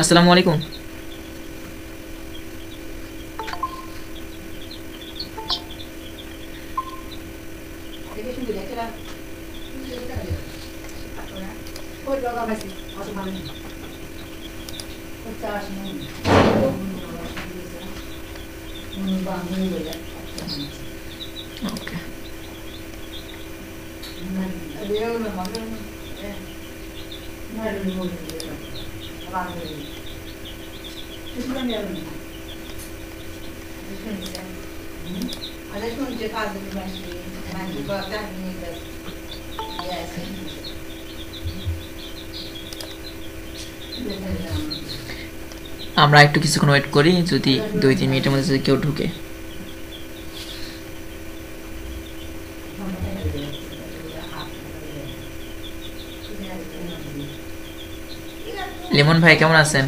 আসসালামু আলাইকুম। ওকে, আমরা একটু কিছুক্ষণ ওয়েট করি, যদি 2-3 মিনিটের মধ্যে যদি কেউ ঢুকে। লেমন ভাই কেমন আছেন?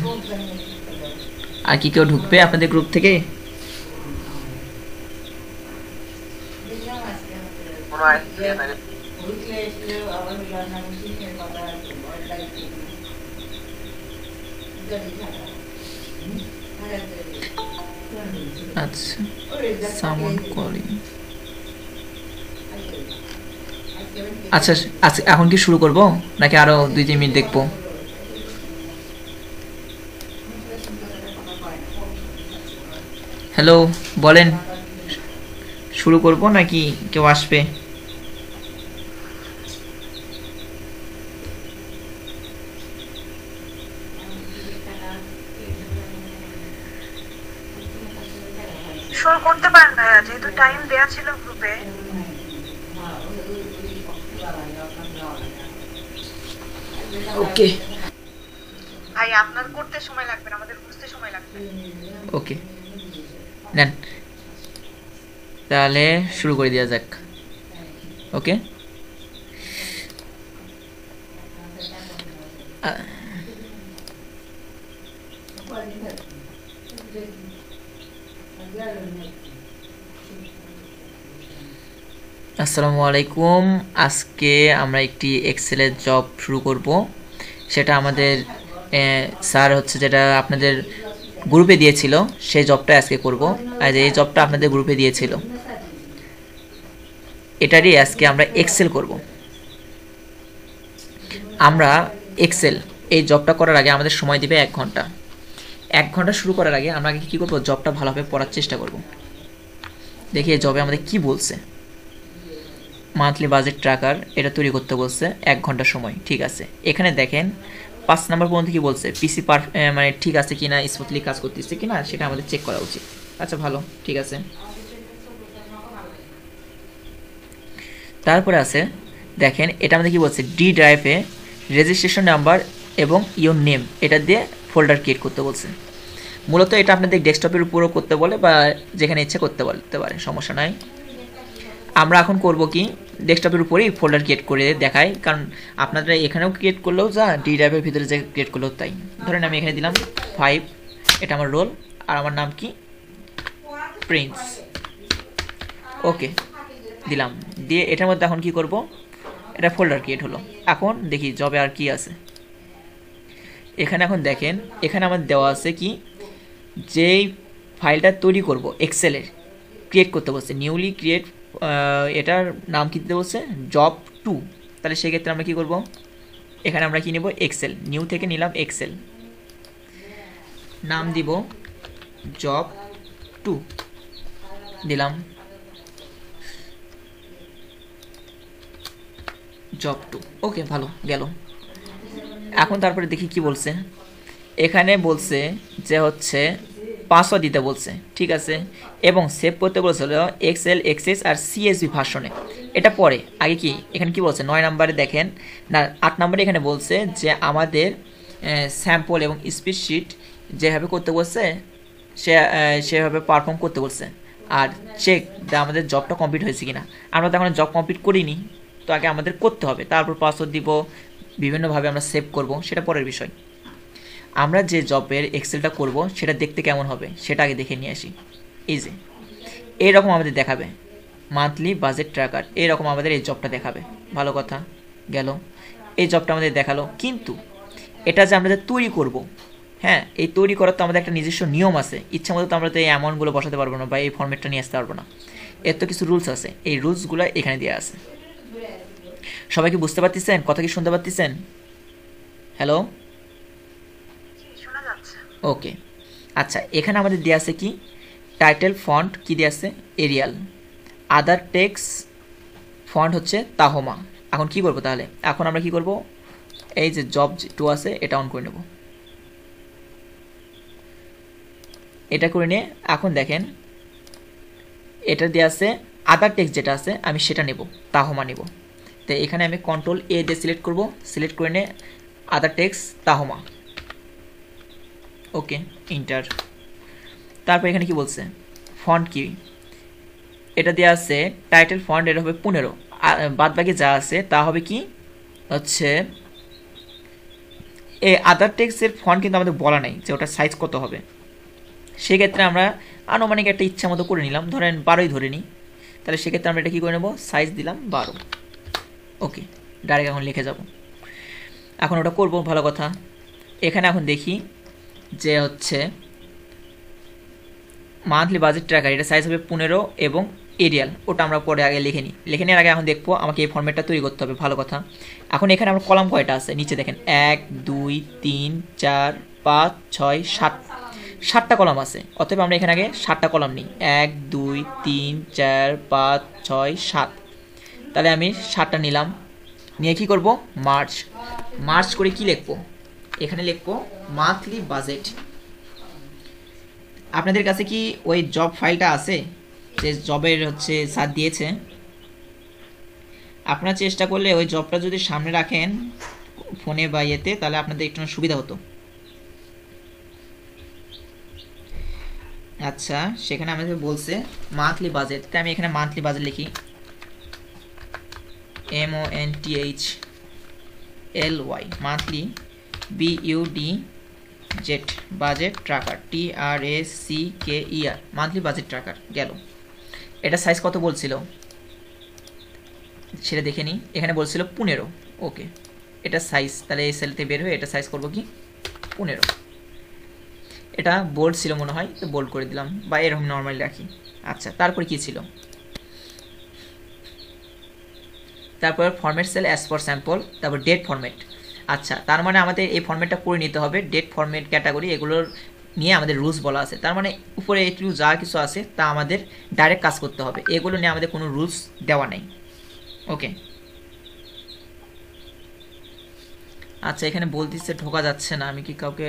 আর কি কেউ ঢুকবে আপনাদের গ্রুপ থেকে? আচ্ছা, সামন কলিং। আচ্ছা আচ্ছা, এখন কি শুরু করব নাকি আরো 2-3 মিনিট দেখবো? হ্যালো, বলেন, শুরু করব নাকি কেউ আসবে? শুরু করতে পারেন ভাইয়া, যেহেতু টাইম দেয়া ছিল গ্রুপে। ওকে ভাই আপনার করতে সময় লাগবে না, আমাদের বুঝতে সময় লাগবে। ওকে, নেন তাহলে শুরু করে দেওয়া যাক। ওকে, আসসালামু আলাইকুম। আজকে আমরা একটি এক্সেলের জব শুরু করব। সেটা আমাদের স্যার হচ্ছে যেটা আপনাদের গ্রুপে দিয়েছিল সেই জবটা আজকে করব। আর এই জবটা আপনাদের গ্রুপে দিয়েছিল, এটারই আজকে আমরা এক্সেল করব। আমরা এক্সেল এই জবটা করার আগে আমাদের সময় দিবে 1 ঘন্টা। 1 ঘন্টা শুরু করার আগে আমরা আগে কী করবো, জবটা ভালোভাবে পড়ার চেষ্টা করব। দেখি এই জবে আমাদের কি বলছে। মান্থলি বাজেট ট্র্যাকার এটা তৈরি করতে বলছে, 1 ঘন্টা সময়। ঠিক আছে, এখানে দেখেন 5 নাম্বার পর্যন্ত কি বলছে, পিসি মানে ঠিক আছে কিনা, স্মুথলি কাজ করতেছে কিনা সেটা আমাদের চেক করা উচিত। আচ্ছা ভালো, ঠিক আছে। তারপরে আছে দেখেন, এটা আমাদের কি বলছে, ডি ড্রাইভে রেজিস্ট্রেশন নাম্বার এবং ইওর নেম এটা দিয়ে ফোল্ডার ক্রিয়েট করতে বলছে। মূলত এটা আপনাদের ডেস্কটপের উপরও করতে বলে বা যেখানে ইচ্ছে করতে বলতে পারে, সমস্যা নাই। আমরা এখন করব কি, ডেস্কটপের উপরেই ফোল্ডার ক্রিয়েট করে দেখাই, কারণ আপনারা এখানেও ক্রিয়েট করলেও যা, ডি ড্রাইভের ভিতরে যে ক্রিয়েট করলেও তাই। ধরেন আমি এখানে দিলাম 5, এটা আমার রোল, আর আমার নাম কি, প্রিন্স। ওকে দিলাম, দিয়ে এটার মধ্যে এখন কি করব, এটা ফোল্ডার ক্রিয়েট হলো। এখন দেখি জবে আর কি আছে। এখানে এখন দেখেন, এখানে আমার দেওয়া আছে কি, যেই ফাইলটা তৈরি করব এক্সেলের, ক্রিয়েট করতে বলছে নিউলি ক্রিয়েট, এটার নাম কী দিতে বলছে, জব 2। তাহলে সেক্ষেত্রে আমরা কী করব, এখানে আমরা কী নেব, এক্সেল, নিউ থেকে নিলাম এক্সেল, নাম দিব জব 2 দিলাম, জব 2। ওকে ভালো গেল। এখন তারপরে দেখি কি বলছে। এখানে বলছে যে হচ্ছে পাসওয়ার্ড দিতে বলছে, ঠিক আছে, এবং সেভ করতে বলছিল এক্সেল, এক্সএস আর সিএসভি ভার্সনে। এটা পরে, আগে কি এখানে কি বলছে, 9 নম্বরে দেখেন না, 8 নম্বরে এখানে বলছে যে আমাদের স্যাম্পল এবং স্প্রেডশিট যেভাবে করতে বলছে সেভাবে পারফর্ম করতে বলছে, আর চেক আমাদের জবটা কমপ্লিট হয়েছে কিনা। আমরা তো এখন জব কমপ্লিট করিনি, তো আগে আমাদের করতে হবে, তারপর পাসওয়ার্ড দিব, বিভিন্নভাবে আমরা সেভ করব, সেটা পরের বিষয়। আমরা যে জবের এক্সেলটা করব সেটা দেখতে কেমন হবে সেটা আগে দেখে নিয়ে আসি। এই যে এইরকম আমাদের দেখাবে মান্থলি বাজেট ট্র্যাকার, এইরকম আমাদের এই জবটা দেখাবে। ভালো কথা গেল, এই জবটা আমাদের দেখালো, কিন্তু এটা যে আমরা তৈরি করব হ্যাঁ, এই তৈরি করার তো আমাদের একটা নিজস্ব নিয়ম আছে, ইচ্ছা মতো তো আমরা তো এই অ্যামাউন্টগুলো বসাতে পারবো না বা এই ফর্মেটটা নিয়ে আসতে পারবো না, এর তো কিছু রুলস আছে, এই রুলসগুলো এখানে দেওয়া আছে। সবাই কি বুঝতে পারতেছেন, কথা কি শুনতে পারতেছেন? হ্যালো, শোনা যাচ্ছে। ওকে। আচ্ছা, এখানে আমাদের দেওয়া আছে কি, টাইটেল ফন্ট কি দেওয়া আছে, এরিয়াল, আদার টেক্সট ফন্ট হচ্ছে তাহমা। এখন কি করব তাহলে, এখন আমরা কি করব, এই যে জব 2 আছে এটা অন করে নেব, এটা করে নিয়ে এখন দেখেন এটা দেওয়া আছে আদার টেক্সট যেটা আছে আমি সেটা নেব, তাহমা নেব। তো এখানে আমি কন্ট্রোল এ দিয়ে সিলেক্ট করব, সিলেক্ট করে নিয়ে আদার টেক্সট তাহমা, ওকে, ইন্টার। তারপর এখানে কি বলছে, ফন্ট কি, এটা দেওয়া আছে টাইটেল ফন্ট, এটা হবে 15, বাদ বাকি যা আছে তা হবে কি হচ্ছে, এই আদার টেক্সটের ফন্ট কিন্তু আমাদের বলা নেই যে ওটা সাইজ কত হবে, সেক্ষেত্রে আমরা আনুমানিক একটা ইচ্ছা মতো করে নিলাম, ধরেন 12ই ধরে নিই, তাহলে সেক্ষেত্রে আমরা এটা কী করে নেব, সাইজ দিলাম 12, ওকে, ডাইরেক্ট এখন লিখে যাব। এখন ওটা করব, ভালো কথা। এখানে এখন দেখি যে হচ্ছে মান্থলি বাজেট ট্র্যাকার, এটা সাইজ হবে 15 এবং এরিয়াল, ওটা আমরা পরে আগে লিখে নিই, লিখে নেওয়ার আগে এখন দেখবো আমাকে এই ফর্মেটটা তৈরি করতে হবে, ভালো কথা। এখন এখানে আমার কলাম কয়টা আছে, নিচে দেখেন 1 2 3 4 5 6 7, 7টা কলাম আছে, অতএব আমরা এখানে আগে 7টা কলাম নিই, 1 2 3 4 5 6 7, তাহলে আমি 7টা নিলাম, নিয়ে কি করব, মার্চ, মার্চ করে কি লিখবো, এখানে লিখবো মান্থলি বাজেট। আপনাদের কাছে কি ওই জব ফাইলটা আছে, যে জবের হচ্ছে স্যার দিয়েছে, আপনারা চেষ্টা করলে ওই জবটা যদি সামনে রাখেন ফোনে বা ইয়েতে, তাহলে আপনাদের একটু সুবিধা হতো। আচ্ছা, সেখানে আমাদের বলছে মান্থলি বাজেট, তাই আমি এখানে মান্থলি বাজেট লিখি, MONTHLY, মান্থলি BUD জেট budget tracker, TRACKER, monthly budget tracker গেল। এটা সাইজ কত বলছিল সেটা দেখে নিই, এখানে বলছিল 15, ওকে, এটা সাইজ তাহলে এই সেলতে বের হয়ে এটা সাইজ করব কি 15, এটা বোল্ড ছিল মনে হয়, তো বোল্ড করে দিলাম বা এরকম নর্মালি রাখি। আচ্ছা, তারপর কি ছিল, তারপর format sell as for sample, তারপর ডেট ফরম্যাট। আচ্ছা, তার মানে আমাদের এই ফরম্যাটটা করে নিতে হবে, ডেট ফরম্যাট ক্যাটাগরি এগুলোর নিয়ে আমাদের রুলস বলা আছে, তার মানে উপরে একটু যা কিছু আছে তা আমাদের ডাইরেক্ট কাজ করতে হবে, এগুলো নিয়ে আমাদের কোনো রুলস দেওয়া নেই, ওকে। আচ্ছা, এখানে বলতেছে ঢোকা যাচ্ছে না, আমি কি কাউকে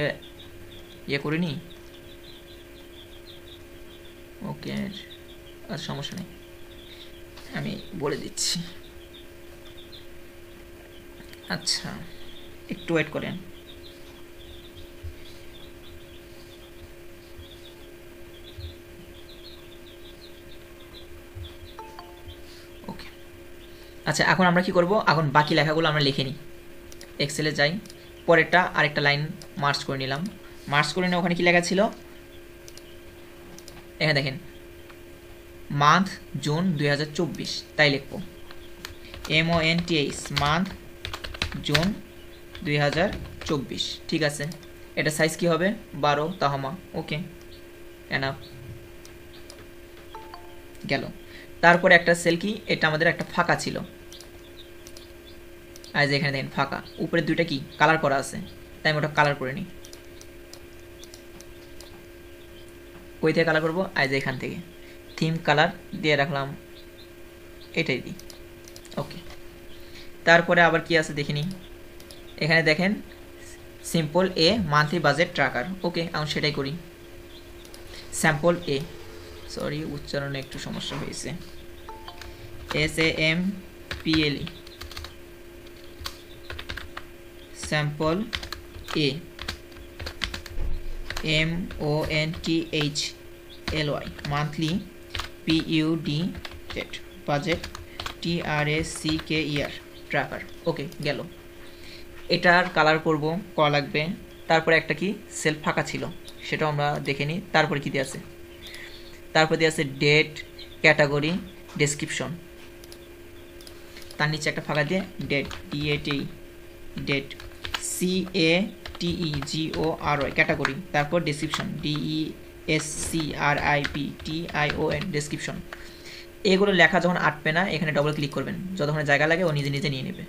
ইয়ে করিনি, ওকে, আর সমস্যা নেই, আমি বলে দিচ্ছি। আচ্ছা, একটু ওয়েট করেন। ওকে, আচ্ছা, এখন আমরা কি করব, এখন বাকি লেখাগুলো আমরা লিখে নিই, এক্সেলে যাই, পরেরটা আরেকটা লাইন মার্চ করে নিলাম, মার্চ করে নিয়ে ওখানে কি লেখা ছিল, এখানে দেখেন মান্থ জুন 2024, তাই লিখবো MONTH মান্থ জুন 2024, ঠিক আছে। এটা সাইজ কি হবে 12 তাহমা, ওকে, এনাফ গেল। তারপরে একটা সেল কি, এটা আমাদের একটা ফাঁকা ছিল, আর যে এখানে দেখেন ফাঁকা, উপরে দুইটা কি কালার করা আছে, তাই আমি ওটা কালার করে নিই, কই থেকে কালার করবো, আজ এখান থেকে থিম কালার দিয়ে রাখলাম, এটাই দিই, ওকে। তারপরে আবার কি আছে দেখিনি, এখানে দেখেন simple a monthly budget tracker, okay, এখন সেটাই করি, স্যাম্পল এ, সরি উচ্চারণে একটু সমস্যা হয়েছে, SAMPLE, sample a, MONTHLY, monthly BUD জেট বাজেট TRACKER ট্র্যাকার, ওকে, গেল। এটার কালার করব, করা লাগবে। তারপরে একটা কি সেল ফাঁকা ছিল সেটাও আমরা দেখে নিই। তারপরে কি দিয়ে আছে, তারপর দিয়ে আছে ডেট, ক্যাটাগরি, ডেসক্রিপশন, তার নিচে একটা ফাঁকা দিয়ে date, DAT, date, TEGORY category, তারপর ডেসক্রিপশন DESCRIPTION ডেসক্রিপশন। এগুলো লেখা যখন আটবে না এখানে ডবল ক্লিক করবেন, যতক্ষণ জায়গা লাগে ও নিজে নিজে নিয়ে নেবে।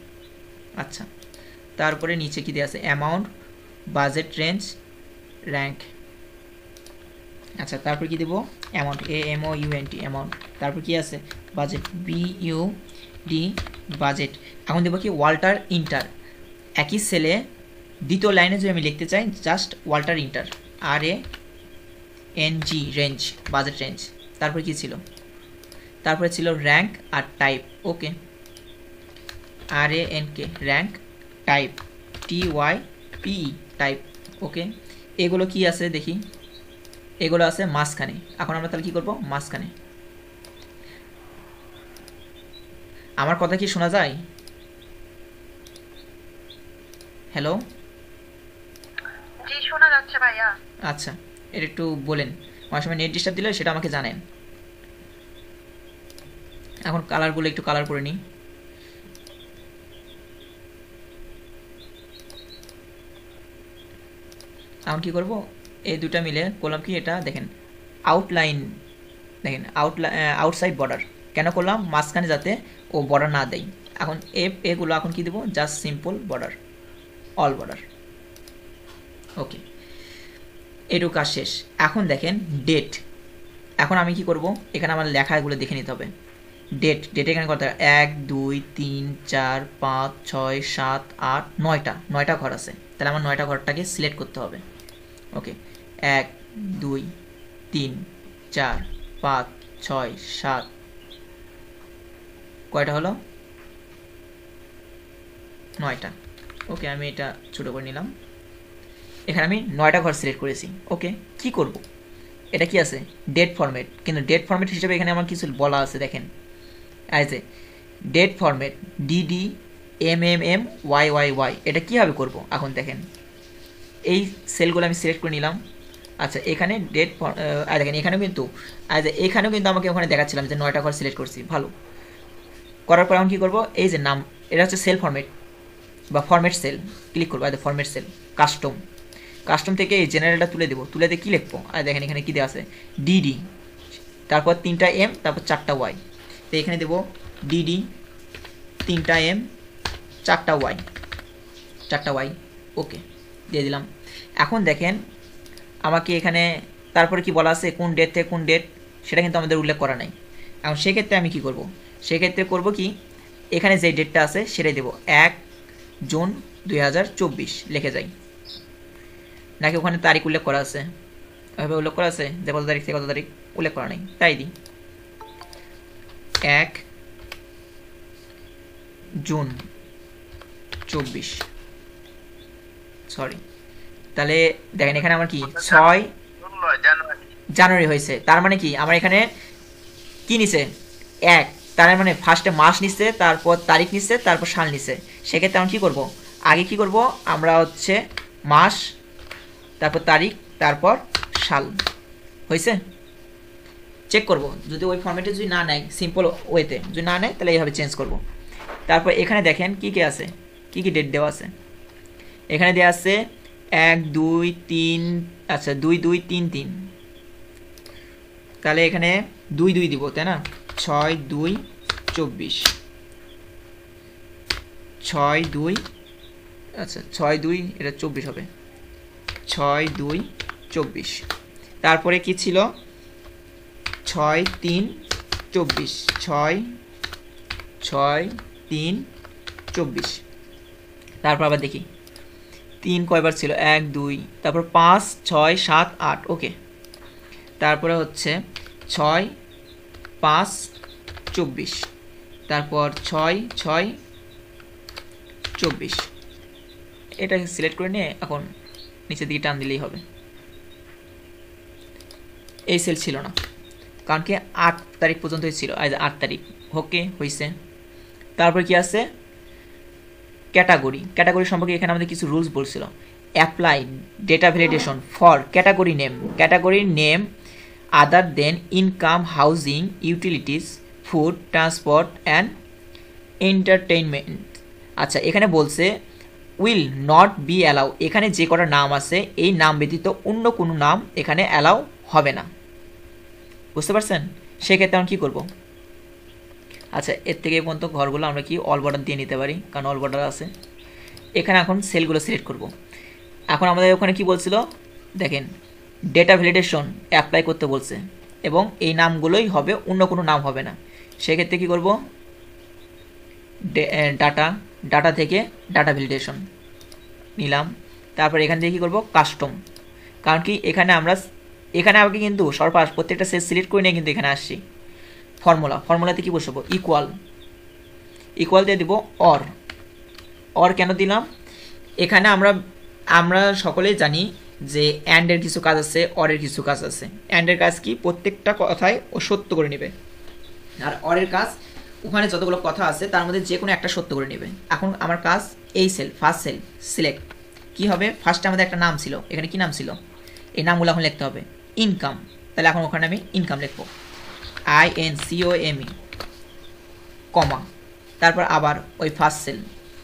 আচ্ছা, তারপরে নিচে কী দিয়ে আছে, অ্যামাউন্ট, বাজেট রেঞ্জ, র্যাঙ্ক। আচ্ছা, তারপর কি দেবো, অ্যামাউন্ট AMOUNT অ্যামাউন্ট, তারপর কি আছে, বাজেট BUD বাজেট। এখন দেবো কি, ওয়াল্টার ইন্টার, একই সেলে দ্বিতীয় লাইনে যদি আমি লিখতে চাই জাস্ট ওয়াল্টার enter RANG range, budget range. তারপর কি ছিল, তারপরে ছিল র্যাঙ্ক আর type. Okay, RANK rank, type TYPE type. Okay, এগুলো কি আছে দেখি, এগুলো আছে মাঝখানে। এখন আমরা তাহলে কি করব, মাঝখানে। আমার কথা কি শোনা যায়? হ্যালো, জি শোনা যাচ্ছে ভাইয়া। আচ্ছা, এটা একটু বলেন, অনেক সময় নেট ডিস্টার্ব দিলে সেটা আমাকে জানেন। এখন কালারগুলো একটু কালার করে নিই। এখন কি করব, এই দুটা মিলে করলাম কি, এটা দেখেন আউটলাইন, দেখেন আউটসাইড বর্ডার কেন করলাম, মাঝখানে যাতে ও বর্ডার না দেয়। এখন এগুলো এখন কি দেবো, just simple border, all border. Okay, এটুকু কাজ শেষ। এখন দেখেন ডেট, এখন আমি কি করব, এখানে আমার লেখাগুলো দেখে নিতে হবে। ডেট এখানে করতে হবে 1 2 3 4 5 6 7 8 9টা ঘর আছে, তাহলে আমার 9টা ঘরটাকে সিলেক্ট করতে হবে। ওকে, 1 2 3 4 5 6 7, কয়টা হলো, 9টা। ওকে, আমি এটা ছোটো করে নিলাম। এখানে আমি 9টা ঘর সিলেক্ট করেছি। ওকে, কি করব, এটা কি আছে, ডেট ফরম্যাট, কিন্তু ডেট ফরম্যাট হিসেবে এখানে আমার কিছু বলা আছে, দেখেন as a date format DDMMMYYY, এটা কীভাবে করব, এখন দেখেন এই সেলগুলো আমি সিলেক্ট করে নিলাম। আচ্ছা, এখানে ডেট দেখেন এখানেও কিন্তু এখানেও কিন্তু আমাকে ওখানে দেখাচ্ছিলাম যে 9টা ঘর সিলেক্ট করছি, ভালো করার পর এখন কী করবো, এই যে নাম, এটা হচ্ছে সেল ফরম্যাট বা ফরম্যাট সেল, ক্লিক করবো, ফরম্যাট সেল, কাস্টম থেকে এই জেনারেলটা তুলে দেবো, তুলে দিয়ে কী লিখবো, আর দেখেন এখানে কী দেওয়া আছে, DD, তারপর 3টা M, তারপর 4টা Y। তো এখানে দেবো DD 3টা M 4টা Y। ওকে, দিয়ে দিলাম। এখন দেখেন আমাকে এখানে তারপরে কি বলা আছে, কোন ডেট থেকে কোন ডেট, সেটা কিন্তু আমাদের উল্লেখ করা নাই। এখন সেক্ষেত্রে আমি কি করব, সেক্ষেত্রে করব কি, এখানে যে ডেটটা আছে সেটাই দেবো, 1 জুন 2024 লিখে যাই, নাকি ওখানে তারিখ উল্লেখ করা আছে, ওইভাবে উল্লেখ করা আছে যে কত তারিখ থেকে কত তারিখ, উল্লেখ করা নেই, তাই দিই 1 জুন 24, সরি। তাহলে দেখেন এখানে আমার কি 6 জানুয়ারি হয়েছে, তার মানে কি আমার এখানে কি নিছে, 1, তার মানে ফার্স্টে মাস নিচ্ছে, তারপর তারিখ নিচ্ছে, তারপর সাল নিচ্ছে। সেক্ষেত্রে আমি কী করবো, আগে কি করব, আমরা হচ্ছে মাস, তারপর তারিখ, তারপর সাল, হয়েছে, চেক করব। যদি ওই ফর্মেটে যদি না নেয়, সিম্পল ওয়েতে যদি না নেয়, তাহলে এইভাবে চেঞ্জ করব। তারপর এখানে দেখেন কী কী আছে, কী কী ডেট দেওয়া আছে, এখানে দেওয়া আছে 1 2 3, আচ্ছা 2 2 3 3, তাহলে এখানে 2 2 দিব, তাই না, 6 2 24, 6 2, আচ্ছা 6 2, এটা 24 হবে, 6 2 24। তারপরে কি ছিল, 6 3 24, 6 3 24। তারপর আবার দেখি 3 কয়বার ছিল, 1 2, তারপর 5 6 7 8। ওকে, তারপরে হচ্ছে 6 5 24, তারপর 6 6 24। এটা সিলেক্ট করে নিয়ে এখন নিচের দিকে টান দিলেই হবে। এই সেল ছিল না, কারণ কি 8 তারিখ পর্যন্তই ছিল, আজ 8 তারিখ। ওকে, হয়েছে। তারপর কি আছে, ক্যাটাগরি সম্পর্কে এখানে আমাদের কিছু রুলস বলছিল। Apply data validation for category name other than income, housing, utilities, food, transport and entertainment. আচ্ছা, এখানে বলছে উইল নট বি অ্যালাউ, এখানে যে কটা নাম আছে এই নাম ব্যতীত অন্য কোনো নাম এখানে অ্যালাউ হবে না। বুঝতে পারছেন? সেক্ষেত্রে আমরা কী করব? আচ্ছা, এর থেকে এই পর্যন্ত ঘরগুলো আমরা কি অল বর্ডার দিয়ে নিতে পারি, কারণ অল বর্ডার আছে। এখানে এখন সেলগুলো সিলেক্ট করব। এখন আমাদের ওখানে কি বলছিল দেখেন, ডেটা ভ্যালিডেশন অ্যাপ্লাই করতে বলছে, এবং এই নামগুলোই হবে, অন্য কোনো নাম হবে না। সেক্ষেত্রে কী করব? ডাটা থেকে ডাটা ভ্যালিডেশন নিলাম। তারপর এখান থেকে কী করব? কাস্টম। কারণ কি এখানে আগে কিন্তু সর্বাস প্রত্যেকটা সেল সিলেক্ট করে নিয়ে কিন্তু এখানে আসছি। ফর্মুলাতে কী বসাবো? ইকুয়াল দিয়ে দিব অর কেন দিলাম? এখানে আমরা সকলেই জানি যে অ্যান্ডের কিছু কাজ আছে, অরের কিছু কাজ আছে। অ্যান্ডের কাজ কি? প্রত্যেকটা কথায় ও সত্য করে নেবে, আর অরের কাজ ওখানে যতগুলো কথা আছে তার মধ্যে যে কোনো একটা সত্য করে নেবে। এখন আমার কাজ এই ফার্স্ট সেল সিলেক্ট। কি হবে? ফার্স্টে আমাদের একটা নাম ছিল, এখানে কি নাম ছিল? এই নামগুলো এখন লিখতে হবে। ইনকাম, তাহলে এখন ওখানে আমি ইনকাম লিখবো, INCOME, কমা, তারপর আবার ওই ফার্স্ট সেল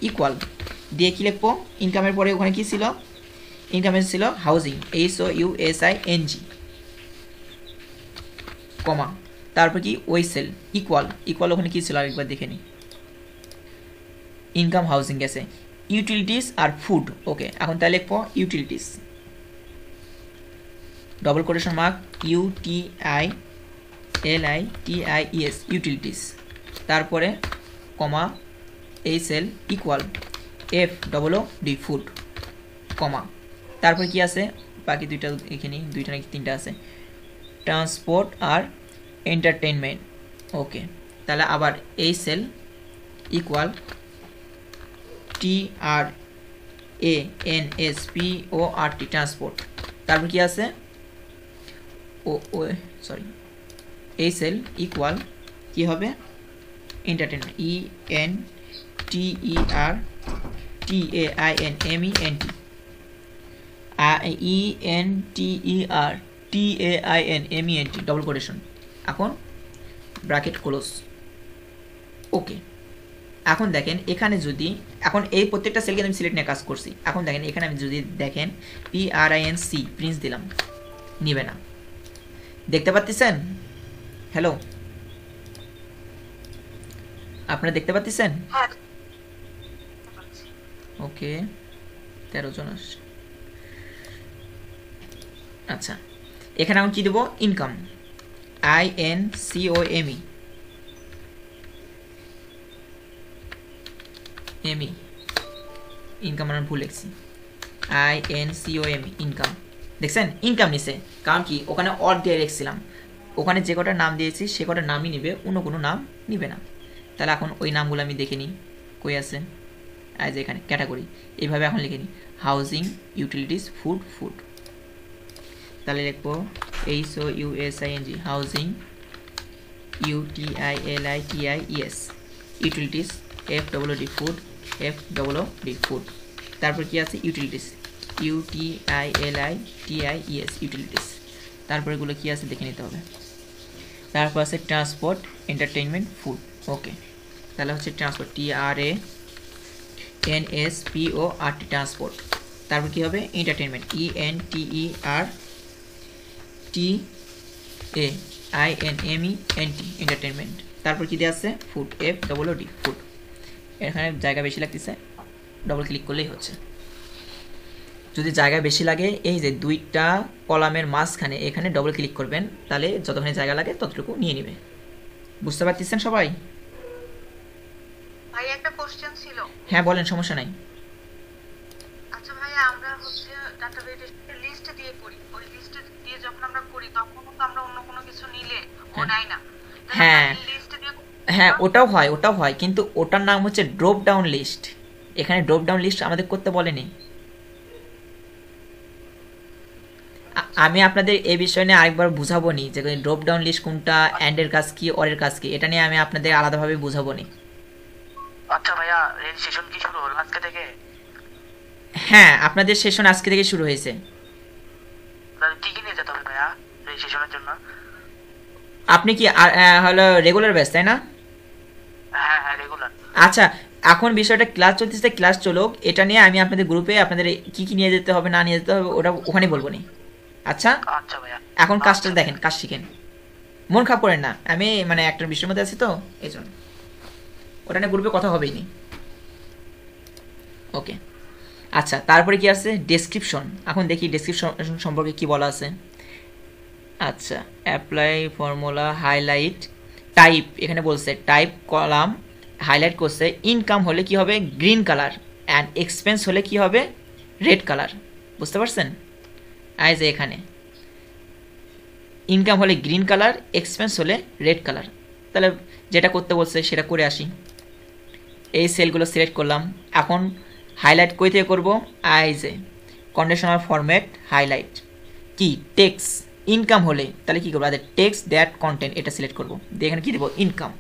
ইকুয়াল দিয়ে কি লিখবো? ইনকামের পরে ওখানে কি ছিল? ইনকামের ছিল হাউজিং, HOUSING, কমা, তারপর কি ওই সেল ইকুয়াল ওখানে কি ছিল আরেকবার দেখে নিই। ইনকাম হাউজিং গেছে, ইউটিলিটিস আর ফুড। ওকে, এখন তাহলে লিখবো utilities, double quotation mark, UTILITIES, utilities, তারপরে কমা এই সেল ইকুয়াল FOOD, ফুড, কমা, তারপরে কি আছে? বাকি দুইটা এখানে, দুইটা নাকি তিনটা আছে, ট্রান্সপোর্ট আর এন্টারটেইনমেন্ট। ওকে, তাহলে আবার এই সেল ইকুয়াল TRANSPORT, ট্রান্সপোর্ট, তারপর কি আছে? এই সেল ইকুয়াল কি হবে? এন্টারটেইনমেন্ট, ENTERTAINMENT, ডবল কোটেশন, এখন ব্র্যাকেট ক্লোজ। ওকে, এখন দেখেন এখানে যদি এখন এই প্রত্যেকটা সেলকে আমি সিলেক্ট নিয়ে কাজ করছি। এখন দেখেন এখানে আমি যদি দেখেন PRINC প্রিন্স দিলাম, নিবে না। দেখতে পাচ্ছেন? হ্যালো, আপনারা দেখতে পাচ্ছেন? ওকে, 13 জন আসছে। আচ্ছা, এখানে আমি কি দেবো? ইনকাম, INCOME, ইনকাম আমি ভুল লিখছি, INCOME, ইনকাম। দেখছেন? ইনকাম নিছে, কারণ কি ওখানে অর দিয়ে রেখেছিলাম, ওখানে যে কটা নাম দিয়েছি সে কটা নামই নিবে, অন্য কোনো নাম নিবে না। তাহলে এখন ওই নামগুলো আমি দেখে নিই কই আছে। আজ এখানে ক্যাটাগরি, এইভাবে এখন লিখে নিই, হাউজিং, ইউটিলিটিস, ফুড। তাহলে লিখবো HOUSING, housing, UTILITIES, utilities, FOOD, food, তারপর কি আছে? ইউটিলিটিস, UTILITIES, ইউটিলিটিস, তারপর এগুলো কি আছে দেখে নিতে হবে। তারপর আছে ট্রান্সপোর্ট, এন্টারটেইনমেন্ট, ফুড। ওকে, তাহলে হচ্ছে ট্রান্সপোর্ট, TRANSPORT, ট্রান্সপোর্ট, তারপর কি হবে? এন্টারটেইনমেন্ট, ENTERTAINMENT, এন্টারটেইনমেন্ট, তারপর কি দেওয়া আছে? Food, FOOD, food. এখানে জায়গা বেশি লাগতেছে, ডবল ক্লিক করলেই হচ্ছে। যদি জায়গা বেশি লাগে এই যে দুইটা কলামের মাঝখানে এখানে ডবল ক্লিক করবেন, তাহলে যতখানি জায়গা লাগে ততটুকু নিয়ে নেবে। বুঝতে পারতেছেন সবাই? ভাই একটা কোশ্চেন ছিল। হ্যাঁ বলেন, সমস্যা নাই। আচ্ছা ভাই, আমরা হচ্ছে ডাটাবেস লিস্ট দিয়ে করি, ওই লিস্ট দিয়ে যখন আমরা করি তখন তো আমরা অন্য কোনো কিছু নিলে ও নাই না। হ্যাঁ হ্যাঁ, ওটাও হয়, কিন্তু ওটার নাম হচ্ছে ড্রপ ডাউন লিস্ট। এখানে ড্রপ ডাউন লিস্ট আমাদের করতে বলেনি। আমি আপনাদের এই বিষয় নিয়ে আরেকবার বুঝাবো নি যে ড্রপ ডাউন লিস্ট কোনটা, অ্যান্ডের কাজ কি, অরের কাজ কি, এটা নিয়ে আমি আপনাদের আলাদাভাবে বুঝাবো নি। আচ্ছা ভাইয়া, রেজিস্ট্রেশন কি শুরু হলো আজকে থেকে? হ্যাঁ, আপনাদের সেশন আজকে থেকে শুরু হয়েছে। কি কি নিয়ে যেতে হবে ভাইয়া রেজিস্ট্রেশনের জন্য? আপনি কি হলো রেগুলার ব্যাচ, তাই না? হ্যাঁ রেগুলার। আচ্ছা, এখন বিষয়টা ক্লাস চলতেছে, ক্লাস চলুক, এটা নিয়ে আমি আপনাদের গ্রুপে আপনাদের কি কি নিয়ে যেতে হবে না নিয়ে যেতে হবে ওটা ওখানে বলবো নি। আচ্ছা আচ্ছা ভাইয়া। এখন কাজটা দেখেন, কাজ শিখেন, মন খারাপ করেন না, আমি মানে একটা বিষয়ের মধ্যে আছি তো এই জন্য, ওটা নিয়ে গ্রুপে কথা হবেই নি। ওকে আচ্ছা, তারপরে কি আছে ডেসক্রিপশন। এখন দেখি ডেসক্রিপশন সম্পর্কে কি বলা আছে। আচ্ছা অ্যাপ্লাই ফর্মুলা হাইলাইট টাইপ, এখানে বলছে টাইপ কলাম হাইলাইট করছে, ইনকাম হলে কি হবে গ্রিন কালার অ্যান্ড এক্সপেন্স হলে কি হবে রেড কালার, বুঝতে পারছেন? এই যে এখানে ইনকাম হলে গ্রিন কালার, এক্সপেন্স হলে রেড কালার। তাহলে যেটা করতে বলছে সেটা করে আসি। এই সেলগুলো সিলেক্ট করলাম। এখন হাইলাইট কই থেকে করবো, এই যে কন্ডিশনাল ফরম্যাট হাইলাইট কি টেক্সট ইনকাম হলে তাহলে কী করবো, টেক্সট দ্যাট কন্টেন্ট এটা সিলেক্ট করবো, দিয়ে এখানে কী দেবো income,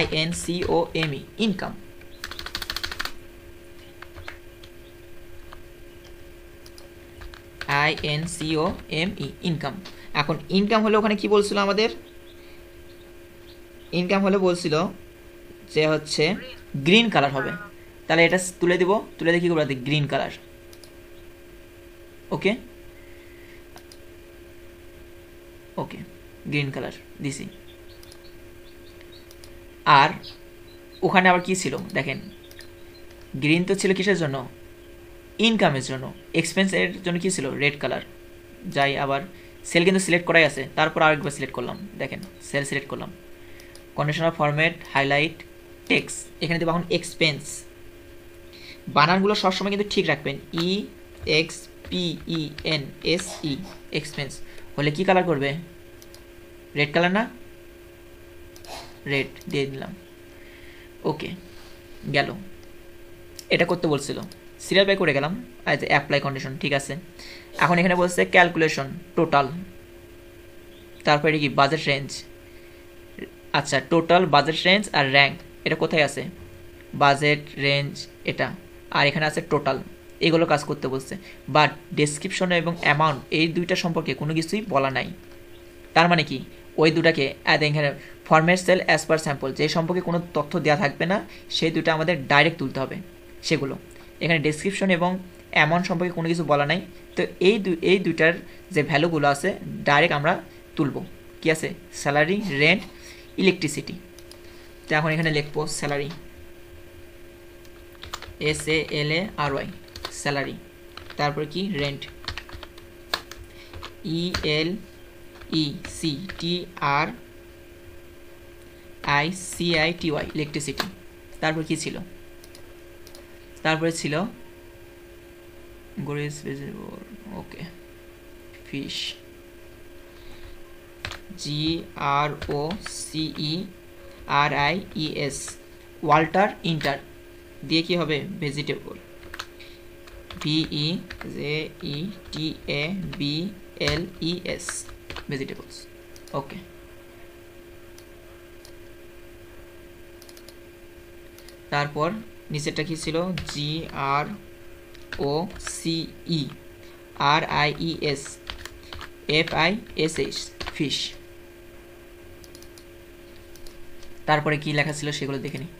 INCOME income. INCOME income. এখন ইনকাম হলে ওখানে কি বলছিল আমাদের, ইনকাম হলে বলছিল যে হচ্ছে গ্রিন কালার হবে, তাহলে এটা তুলে দিব, তুলে দিয়ে কী করবো গ্রিন কালার। ওকে ওকে গ্রিন কালার দিছি। আর ওখানে আবার কি ছিল দেখেন, গ্রিন তো ছিল কিসের জন্য, ইনকামের জন্য, এক্সপেন্সের জন্য কি ছিল রেড কালার। যাই আবার সেল কিন্তু সিলেক্ট করাই আছে, তারপর আরেকবার সিলেক্ট করলাম, দেখেন সেল সিলেক্ট করলাম, কন্ডিশনাল ফরম্যাট হাইলাইট টেক্সট, এখানে দেবো এখন এক্সপেন্স। বানানগুলো সবসময় কিন্তু ঠিক রাখবেন, EXPENSE এক্সপেন্স হলে কি কালার করবে রেড কালার না, রেড দিয়ে দিলাম। ওকে গেল, এটা করতে বলছিল, সিরিয়াল বাই করে গেলাম। আচ্ছা অ্যাপ্লাই কন্ডিশন ঠিক আছে। এখন এখানে বলছে ক্যালকুলেশন টোটাল, তারপর এটা কি বাজেট রেঞ্জ। আচ্ছা টোটাল বাজেট রেঞ্জ আর র্যাঙ্ক এটা কোথায় আছে, বাজেট রেঞ্জ এটা, আর এখানে আছে টোটাল, এগুলো কাজ করতে বলছে। বাট ডেসক্রিপশন এবং অ্যামাউন্ট এই দুইটা সম্পর্কে কোনো কিছুই বলা নাই। তার মানে কি ওই দুটাকে এখানে format sell as per sample, যে সম্পর্কে কোনো তথ্য দেওয়া থাকবে না সেই দুটো আমাদের ডাইরেক্ট তুলতে হবে সেগুলো। এখানে ডেসক্রিপশন এবং অ্যামাউন্ট সম্পর্কে কোনো কিছু বলা নাই, তো এই দুইটার যে ভ্যালুগুলো আছে ডাইরেক্ট আমরা তুলব। কি আছে স্যালারি, রেন্ট, ইলেকট্রিসিটি। তো এখন এখানে লিখবো স্যালারি, SALARY স্যালারি, তারপরে কি রেন্ট, ELECTRICITY ইলেকট্রিসিটি। তারপর কি ছিল, তারপরে ছিল গ্রোস ভেজিটেবল, ওকে ফিশ, GROCERIES ওয়াল্টার ইন্টার দিয়ে কি হবে ভেজিটেবল, VEGETABLES ভেজিটেবলস। ওকে তারপর নিচেরটা কি ছিল, GROCERIESFISH ফিশ। তারপরে কি লেখা ছিল সেগুলো দেখে নিই।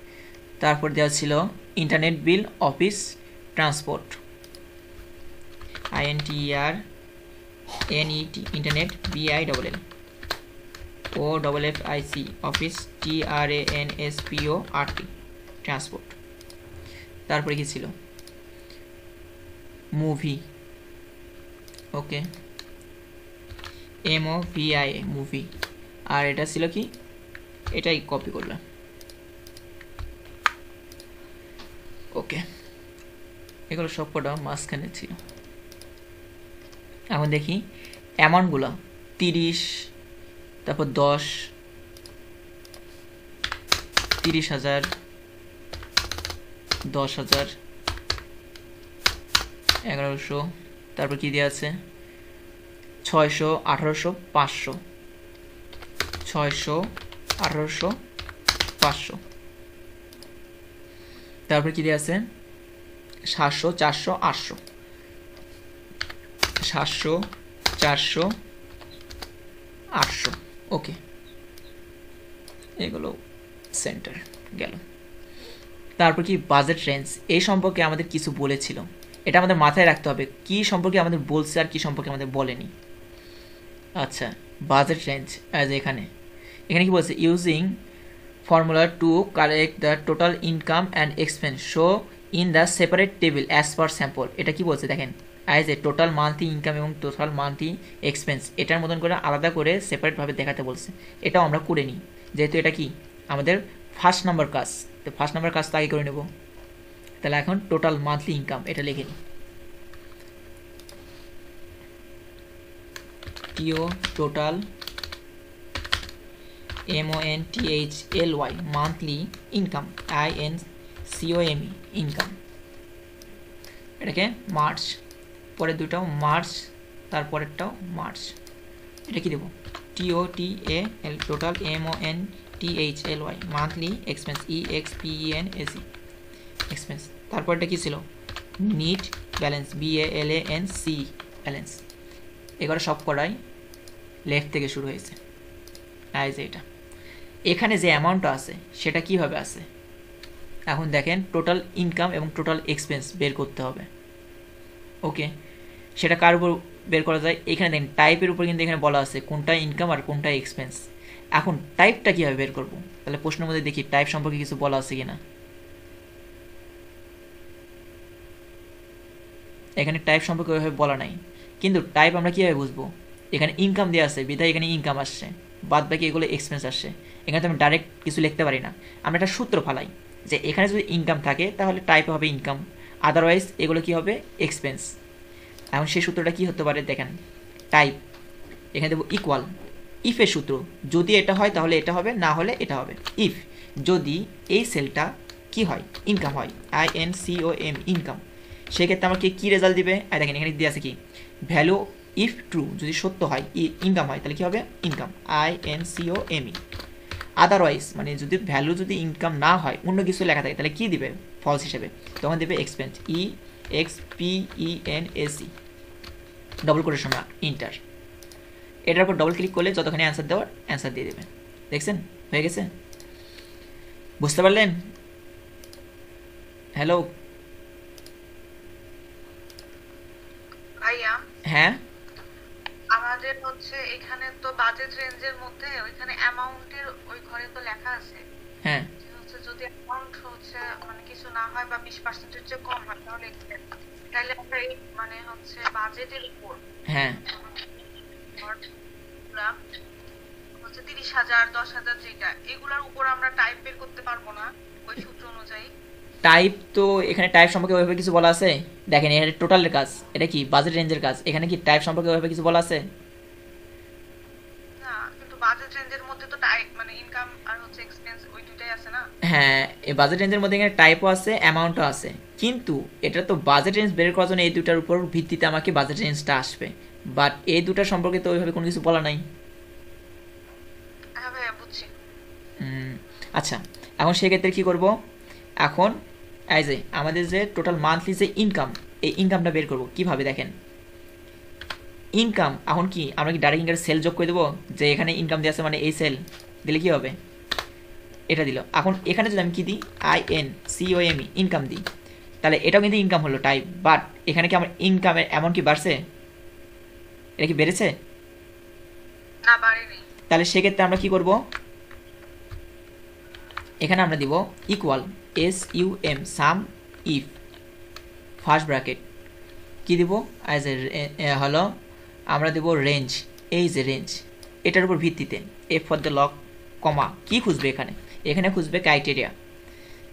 তারপর দেওয়া ছিল internet bill, office, transport, INTERNET internet, BILL, OFFIC office, TRANSPORT transport. তারপরে কি ছিল মুভি, ওকে MOVIA মুভি। আর এটা ছিল কি, এটাই কপি করলাম। ওকে এগুলো সব কটা মাঝখানে ছিল। এখন দেখি অ্যামাউন্টগুলো 30, তারপর 10, 30,000, 10,000, 1100, তারপর কি দেওয়া আছে 600, 1800, 500, 600, 1800, 500। তারপর কি দেওয়া আছে 700, 400, 800, 700, 400, 800। ওকে এগুলো সেন্টার গেল। তারপর কি বাজেট রেঞ্জ, এই সম্পর্কে আমাদের কিছু বলেছিল, এটা আমাদের মাথায় রাখতে হবে কি সম্পর্কে আমাদের বলছে আর কি সম্পর্কে আমাদের বলেনি। আচ্ছা, বাজেট রেঞ্জ অ্যাজ এখানে কি বলছে, using formula to collect the total income and expense show in the separate table as per sample. এটা কি বলছে দেখেন, অ্যাজ এ টোটাল মান্থলি ইনকাম এবং টোটাল মান্থলি এক্সপেন্স এটার মতন করে আলাদা করে সেপারেটভাবে দেখাতে বলছে। এটাও আমরা করে নিই, যেহেতু এটা কি আমাদের ফার্স্ট নাম্বার কাজ, তো ফার্স্ট নাম্বার কাজ তো আগে করে নেব। তাহলে এখন টোটাল মান্থলি ইনকাম এটা লিখে নিই, টিও total MONTHLY monthly income INCOME income, এটাকে মার্চ, পরের দুটাও মার্চ, তারপরেরটাও মার্চ। এটা কি দেবো, TOTAL total MONTHLY monthly expense EXPENSE expense. তারপরটা কি ছিল, নিট ব্যালেন্স BALANC ব্যালেন্স। এগুলো সব করাই লেফট থেকে শুরু হয়েছে। যে এটা এখানে যে অ্যামাউন্টটা আছে সেটা কিভাবে আছে, এখন দেখেন টোটাল ইনকাম এবং টোটাল এক্সপেন্স বের করতে হবে। ওকে, সেটা কার উপর বের করা যায়, এখানে দেখেন টাইপের উপর কিন্তু এখানে বলা আছে কোনটা ইনকাম আর কোনটা এক্সপেন্স। এখন টাইপটা কীভাবে বের করব, তাহলে প্রশ্নের মধ্যে দেখি টাইপ সম্পর্কে কিছু বলা আছে কিনা। এখানে টাইপ সম্পর্কে ওইভাবে বলা নাই, কিন্তু টাইপ আমরা কীভাবে বুঝবো, এখানে ইনকাম দেওয়া আছে বিধায় এখানে ইনকাম আসছে, বাদ বাকি এগুলো এক্সপেন্স আসছে। এখানে তো আমি ডাইরেক্ট কিছু লিখতে পারি না, আমরা একটা সূত্র ফালাই যে এখানে যদি ইনকাম থাকে তাহলে টাইপ হবে ইনকাম, আদারওয়াইজ এগুলো কি হবে এক্সপেন্স। এখন সেই সূত্রটা কি হতে পারে দেখেন, টাইপ এখানে দেবো ইকুয়াল, ইফের সূত্র, যদি এটা হয় তাহলে এটা হবে, না হলে এটা হবে। ইফ যদি এই সেলটা কি হয় ইনকাম হয় INCOM ইনকাম, সেক্ষেত্রে আমাকে কী রেজাল্ট দিবে, আর দেখেন এখানে দিয়ে আছে কি ভ্যালু, ইফ ট্রু যদি সত্য হয় ইনকাম হয় তাহলে কী হবে ইনকাম INCOME। আদারওয়াইজ মানে যদি ভ্যালু যদি ইনকাম না হয় অন্য কিছু লেখা থাকে তাহলে কী দিবে ফলস হিসেবে, তখন দেবে expense EXPENSE double quotation inter. এটার উপর ডবল ক্লিক করলে যতখানি অ্যান্সার দেওয়ার অ্যান্সার দিয়ে দেবে। দেখছেন হয়ে গেছে, বুঝতে পারলেন? হ্যালো ভাইয়া, হ্যাঁ আমাদের হচ্ছে এখানে তো বাজেট রেঞ্জের মধ্যে ওইখানে অ্যামাউন্টের ওই ঘরে তো লেখা আছে হ্যাঁ যে হচ্ছে যদি অ্যামাউন্ট হচ্ছে মানে কিছু না হয় বা 20% চেয়ে কম হয় তাহলে তাহলে আমরা এই মানে হচ্ছে বাজেটের উপর হ্যাঁ হচ্ছে 30,000 10,000 যেটা এগুলোর উপর আমরা টাইপ বের করতে পারবো না ওই সূত্র অনুযায়ী। টাইপ তো এখানে টাইপ সম্পর্কে ওইভাবে কিছু বলা আছে, দেখেন এটা টোটালের কাজ, এটা কি বাজেট রেঞ্জের কাজ, এখানে কি টাইপ সম্পর্কে ওইভাবে কিছু বলা আছে? না, কিন্তু বাজেট রেঞ্জের মধ্যে তো টাইপ মানে ইনকাম আর হচ্ছে এক্সপেন্স ওই দুটাই আছে না। হ্যাঁ, এই বাজেট রেঞ্জের মধ্যে এখানে টাইপও আছে অ্যামাউন্টও আছে, কিন্তু এটা তো বাজেট রেঞ্জ বের করার জন্য এই দুটার উপর ভিত্তিতে আমাকে বাজেট রেঞ্জটা আসবে, বাট এই দুটার সম্পর্কে তো ওইভাবে কোনো কিছু বলা নাই। হ্যাঁ ভাইয়া বুঝছি। আচ্ছা, এখন সেক্ষেত্রে কী করব, এখন এই যে আমাদের যে টোটাল মান্থলি যে ইনকাম, এই ইনকামটা বের করব কীভাবে দেখেন, ইনকাম এখন কি আমরা কি ডাইরেক্ট ইনকাম সেল যোগ করে দেবো, যে এখানে ইনকাম দেওয়া আছে মানে এই সেল দিলে কী হবে, এটা দিল। এখন এখানে যদি আমি কী দিই INCOME ইনকাম দিই, তাহলে এটাও কিন্তু ইনকাম হলো টাইপ, বাট এখানে কি আমার ইনকামের অ্যামাউন্ট কি বাড়ছে, এটা কি বেড়েছে? না বাড়েনি। তাহলে সেক্ষেত্রে আমরা কি করব, এখানে আমরা দিব equal SUM sum if first bracket কি দিব অ্যাজ এ হলো আমরা দেব রেঞ্জ, এই যে রেঞ্জ এটার উপর ভিত্তিতে এফ ফর দ্য লক কমা কি খুঁজবে, এখানে খুঁজবে ক্রাইটেরিয়া,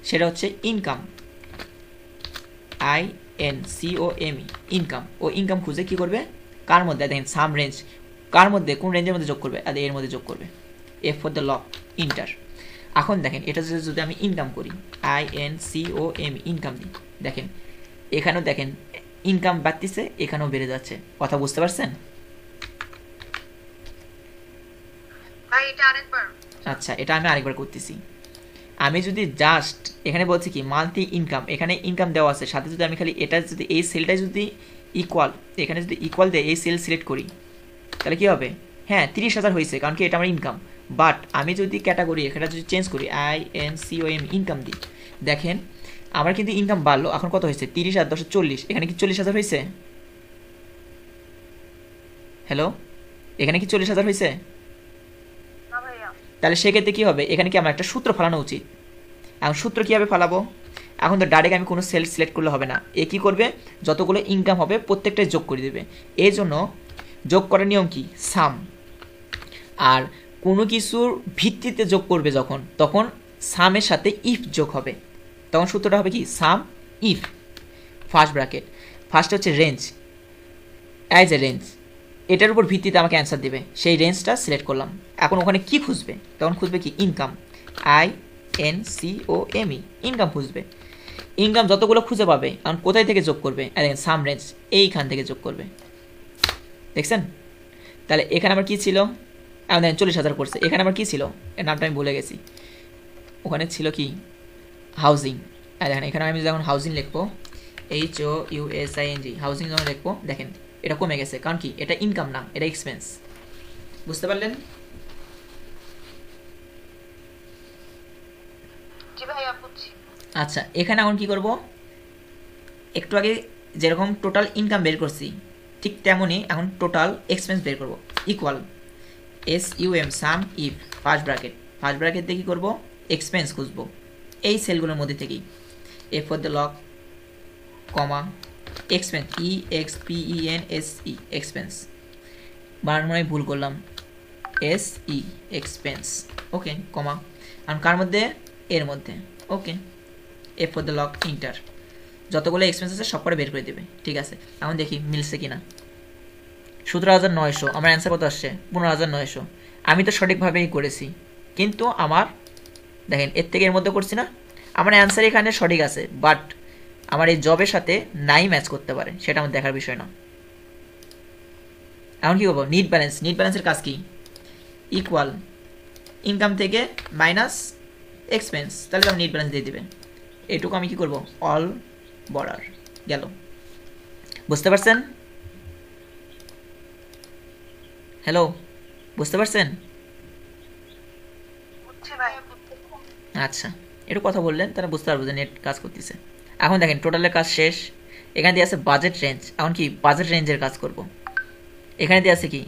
সেটা হচ্ছে ইনকাম INCOME ইনকাম, ও ইনকাম খুঁজে কি করবে কার মধ্যে, দেখেন সাম রেঞ্জ কার মধ্যে কোন রেঞ্জের মধ্যে যোগ করবে, আর এর মধ্যে যোগ করবে, F for the lock inter. এখন দেখেন এটা যদি আমি ইনকাম করি INCOME ইনকাম দিই, দেখেন এখানেও দেখেন ইনকাম বাড়তিছে, এখানেও বেড়ে যাচ্ছে, কথা বুঝতে পারছেন? ভাই এটা আরেকবার। আচ্ছা, এটা আমি আরেকবার করতেছি, আমি যদি জাস্ট এখানে বলছি কি মান্থলি ইনকাম, এখানে ইনকাম দেওয়া আছে, সাথে যদি আমি খালি এটা যদি এই সেলটা যদি ইকুয়াল, এখানে যদি ইকুয়াল দিয়ে এই সেল সিলেক্ট করি তাহলে কী হবে, হ্যাঁ 30,000 হয়েছে, কারণ কি এটা আমার ইনকাম, বাট আমি যদি ক্যাটাগরি এখানে যদি চেঞ্জ করি INCOME ইনকাম দিই, দেখেন আমার কিন্তু ইনকাম বাড়লো, এখন কত হয়েছে 30 আর 10 40, এখানে কি 40,000 হয়েছে? হ্যালো, এখানে কি 40,000 হয়েছে? না ভাইয়া। তাহলে সেক্ষেত্রে কী হবে, এখানে কি আমার একটা সূত্র ফালানো উচিত। এখন সূত্র কীভাবে ফালাবো, এখন তো ডাইরেক্ট আমি কোনো সেল সিলেক্ট করলে হবে না, এ কী করবে, যতগুলো ইনকাম হবে প্রত্যেকটাই যোগ করে দেবে। এই জন্য যোগ করার নিয়ম কি, সাম। আর কোনো কিছুর ভিত্তিতে যোগ করবে যখন, তখন সামের সাথে ইফ যোগ হবে, তখন সূত্রটা হবে কি, সাম ইফ ফার্স্ট ব্র্যাকেট, ফার্স্ট হচ্ছে রেঞ্জ, অ্যাজ এ রেঞ্জ, এটার উপর ভিত্তিতে আমাকে অ্যান্সার দেবে, সেই রেঞ্জটা সিলেক্ট করলাম। এখন ওখানে কি খুঁজবে, তখন খুঁজবে কি, ইনকাম, INCOME, ইনকাম খুঁজবে। ইনকাম যতগুলো খুঁজে পাবে, এখন কোথায় থেকে যোগ করবে, সাম রেঞ্জ, এইখান থেকে যোগ করবে। দেখছেন, তাহলে এখানে আমার কি ছিল, এখন দেখেন 40,000 করছে, এখানে আমার কি ছিল, এর নামটা আমি ভুলে গেছি, ওখানে ছিল কি, হাউজিং। দেখেন এখানে আমি যখন হাউজিং লিখবো, HOUSING, হাউজিং যখন লিখবো, দেখেন এটা কমে গেছে, কারণ কি, এটা ইনকাম না, এটা এক্সপেন্স। বুঝতে পারলেন? জি ভাইয়া বুঝছি। আচ্ছা, এখানে এখন কি করব, একটু আগে যেরকম টোটাল ইনকাম বের করছি, ঠিক তেমনই এখন টোটাল এক্সপেন্স বের করব। Equal SUM, sum if first bracket, first bracket দিয়ে কী করবো, এক্সপেন্স খুঁজবো এই সেলগুলোর মধ্যে থেকেই, F for the lock, comma, expense, EXPENSE, expense, বানান মনে হয় ভুল করলাম, SE, এক্সপেন্স, ওকে, কমা, আর কার মধ্যে, এর মধ্যে, ওকে, F for the lock, inter, যতগুলো এক্সপেন্স আছে সব করে বের করে দেবে। ঠিক আছে, এখন দেখি মিলছে কিনা। 17,900, আমার অ্যান্সার কত আসছে, 15,900। আমি তো সঠিকভাবেই করেছি, কিন্তু আমার দেখেন এর থেকে এর মধ্যে করছি না, আমার অ্যান্সার এখানে সঠিক আছে, বাট আমার এই জবের সাথে নাই ম্যাচ করতে পারে, সেটা আমার দেখার বিষয় না। এখন কী করবো, নিট ব্যালেন্স, নিট ব্যালেন্সের কাজ কি, ইকুয়াল ইনকাম থেকে মাইনাস এক্সপেন্স, তাহলে আমি নিট ব্যালেন্স দিয়ে দেবে, এটুকু আমি কি করব, অল বর্ডার গেল। বুঝতে পারছেন? হ্যালো, বুঝতে পারছেন? বুঝছি ভাইয়া। আচ্ছা, একটু কথা বললেন তারা বুঝতে পারবো যে নেট কাজ করতেছে। এখন দেখেন টোটালের কাজ শেষ, এখানে দিয়ে আছে বাজেট রেঞ্জ, এখন কি বাজেট রেঞ্জের কাজ করব। এখানে দিয়ে আছে কি,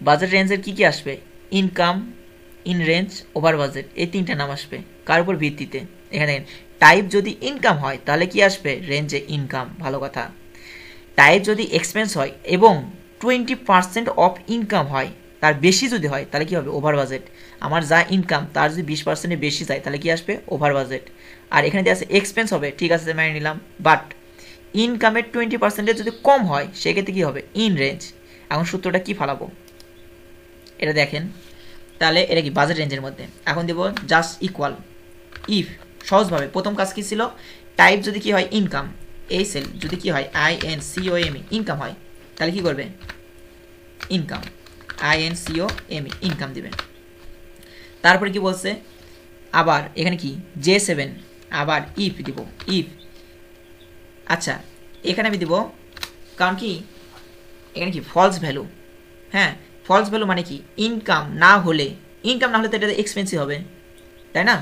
বাজেট রেঞ্জের কি কি আসবে, income, in range, over budget, এই তিনটা নাম আসবে, কার উপর ভিত্তিতে, এখানে দেখেন টাইপ যদি ইনকাম হয় তাহলে কি আসবে, রেঞ্জে ইনকাম, ভালো কথা। টাইপ যদি এক্সপেন্স হয় এবং 20% অফ ইনকাম হয়, তার বেশি যদি হয় তাহলে কি হবে, ওভার বাজেট। আমার যা ইনকাম তার যদি 20%-এর বেশি যায় তাহলে কি আসবে, ওভার বাজেট। আর এখানে দিয়ে আছে এক্সপেন্স হবে, ঠিক আছে মেনে নিলাম, বাট ইনকামের 20%-এর যদি কম হয় সেক্ষেত্রে কী হবে, ইন রেঞ্জ। এখন সূত্রটা কি ফালাবো, এটা দেখেন, তাহলে এটা কি বাজেট রেঞ্জের মধ্যে। এখন দেবো জাস্ট ইকুয়াল ইফ, সহজভাবে প্রথম কাজ কি ছিল, টাইপ যদি কি হয় ইনকাম, এই সেল যদি কি হয় INCOME, ইনকাম হয়, তাহলে কি করবে, ইনকাম, INCOME, ইনকাম দিবে। তারপরে কি বলছে, আবার এখানে কি J7, আবার ইফ দিব, ইফ, আচ্ছা এখানে আমি দিব, কারণ কি এখানে কি ফলস ভ্যালু, হ্যাঁ ফলস ভ্যালু মানে কি, ইনকাম না হলে তো এটা এক্সপেন্সিভ হবে, তাই না।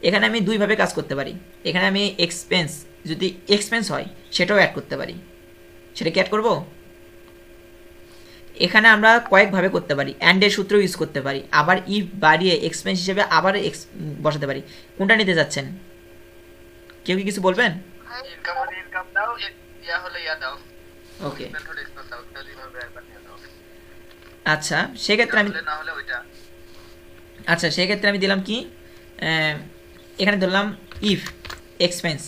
এখানে আমি দুইভাবে কাজ করতে পারি, এখানে আমি এক্সপেন্স যদি এক্সপেন্স হয় সেটাও অ্যাড করতে পারি, সেটা কি অ্যাড করবো, এখানে আমরা কয়েকভাবে করতে পারি, অ্যান্ডের সূত্র ইউজ করতে পারি, আবার ইফ বাড়িয়ে এক্সপেন্স হিসেবে আবার বসাতে পারি, কোনটা নিতে যাচ্ছেন, কেউ কি কিছু বলবেন? ইনকাম হলে ইনকাম দাও, ইয়া হলে ইয়া দাও, ওকে, মেথড এক্সপ্রেস দাও, তাহলে হবে একবার নিয়ে দাও, আচ্ছা সেক্ষেত্রে আমি, না হলে ওইটা, আচ্ছা সেক্ষেত্রে আমি দিলাম কি, এখানে ধরলাম ইফ এক্সপেন্স,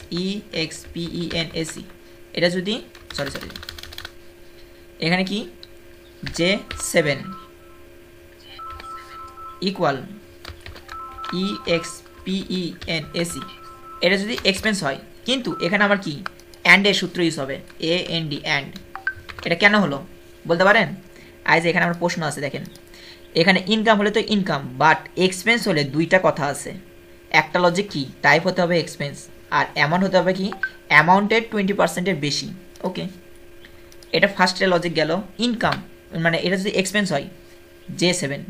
EXPENSE, এটা যদি সরি এখানে কি J7 ইকুয়াল EXPENSE, এটা যদি এক্সপেন্স হয়, কিন্তু এখানে আমার কি অ্যান্ডের সূত্র ইউজ হবে, AND, অ্যান্ড। এটা কেন হলো বলতে পারেন? আজ এখানে আমার প্রশ্ন আছে, দেখেন এখানে ইনকাম হলে তো ইনকাম, বাট এক্সপেন্স হলে দুইটা কথা আছে, একটা লজিক কি, টাইপ হতে হবে এক্সপেন্স, আর অ্যামাউন্ট হতে হবে কি, অ্যামাউন্টের 20%-এর বেশি, ওকে। এটা ফার্স্টের লজিক গেল, ইনকাম মানে এটা যদি এক্সপেন্স হয়, J7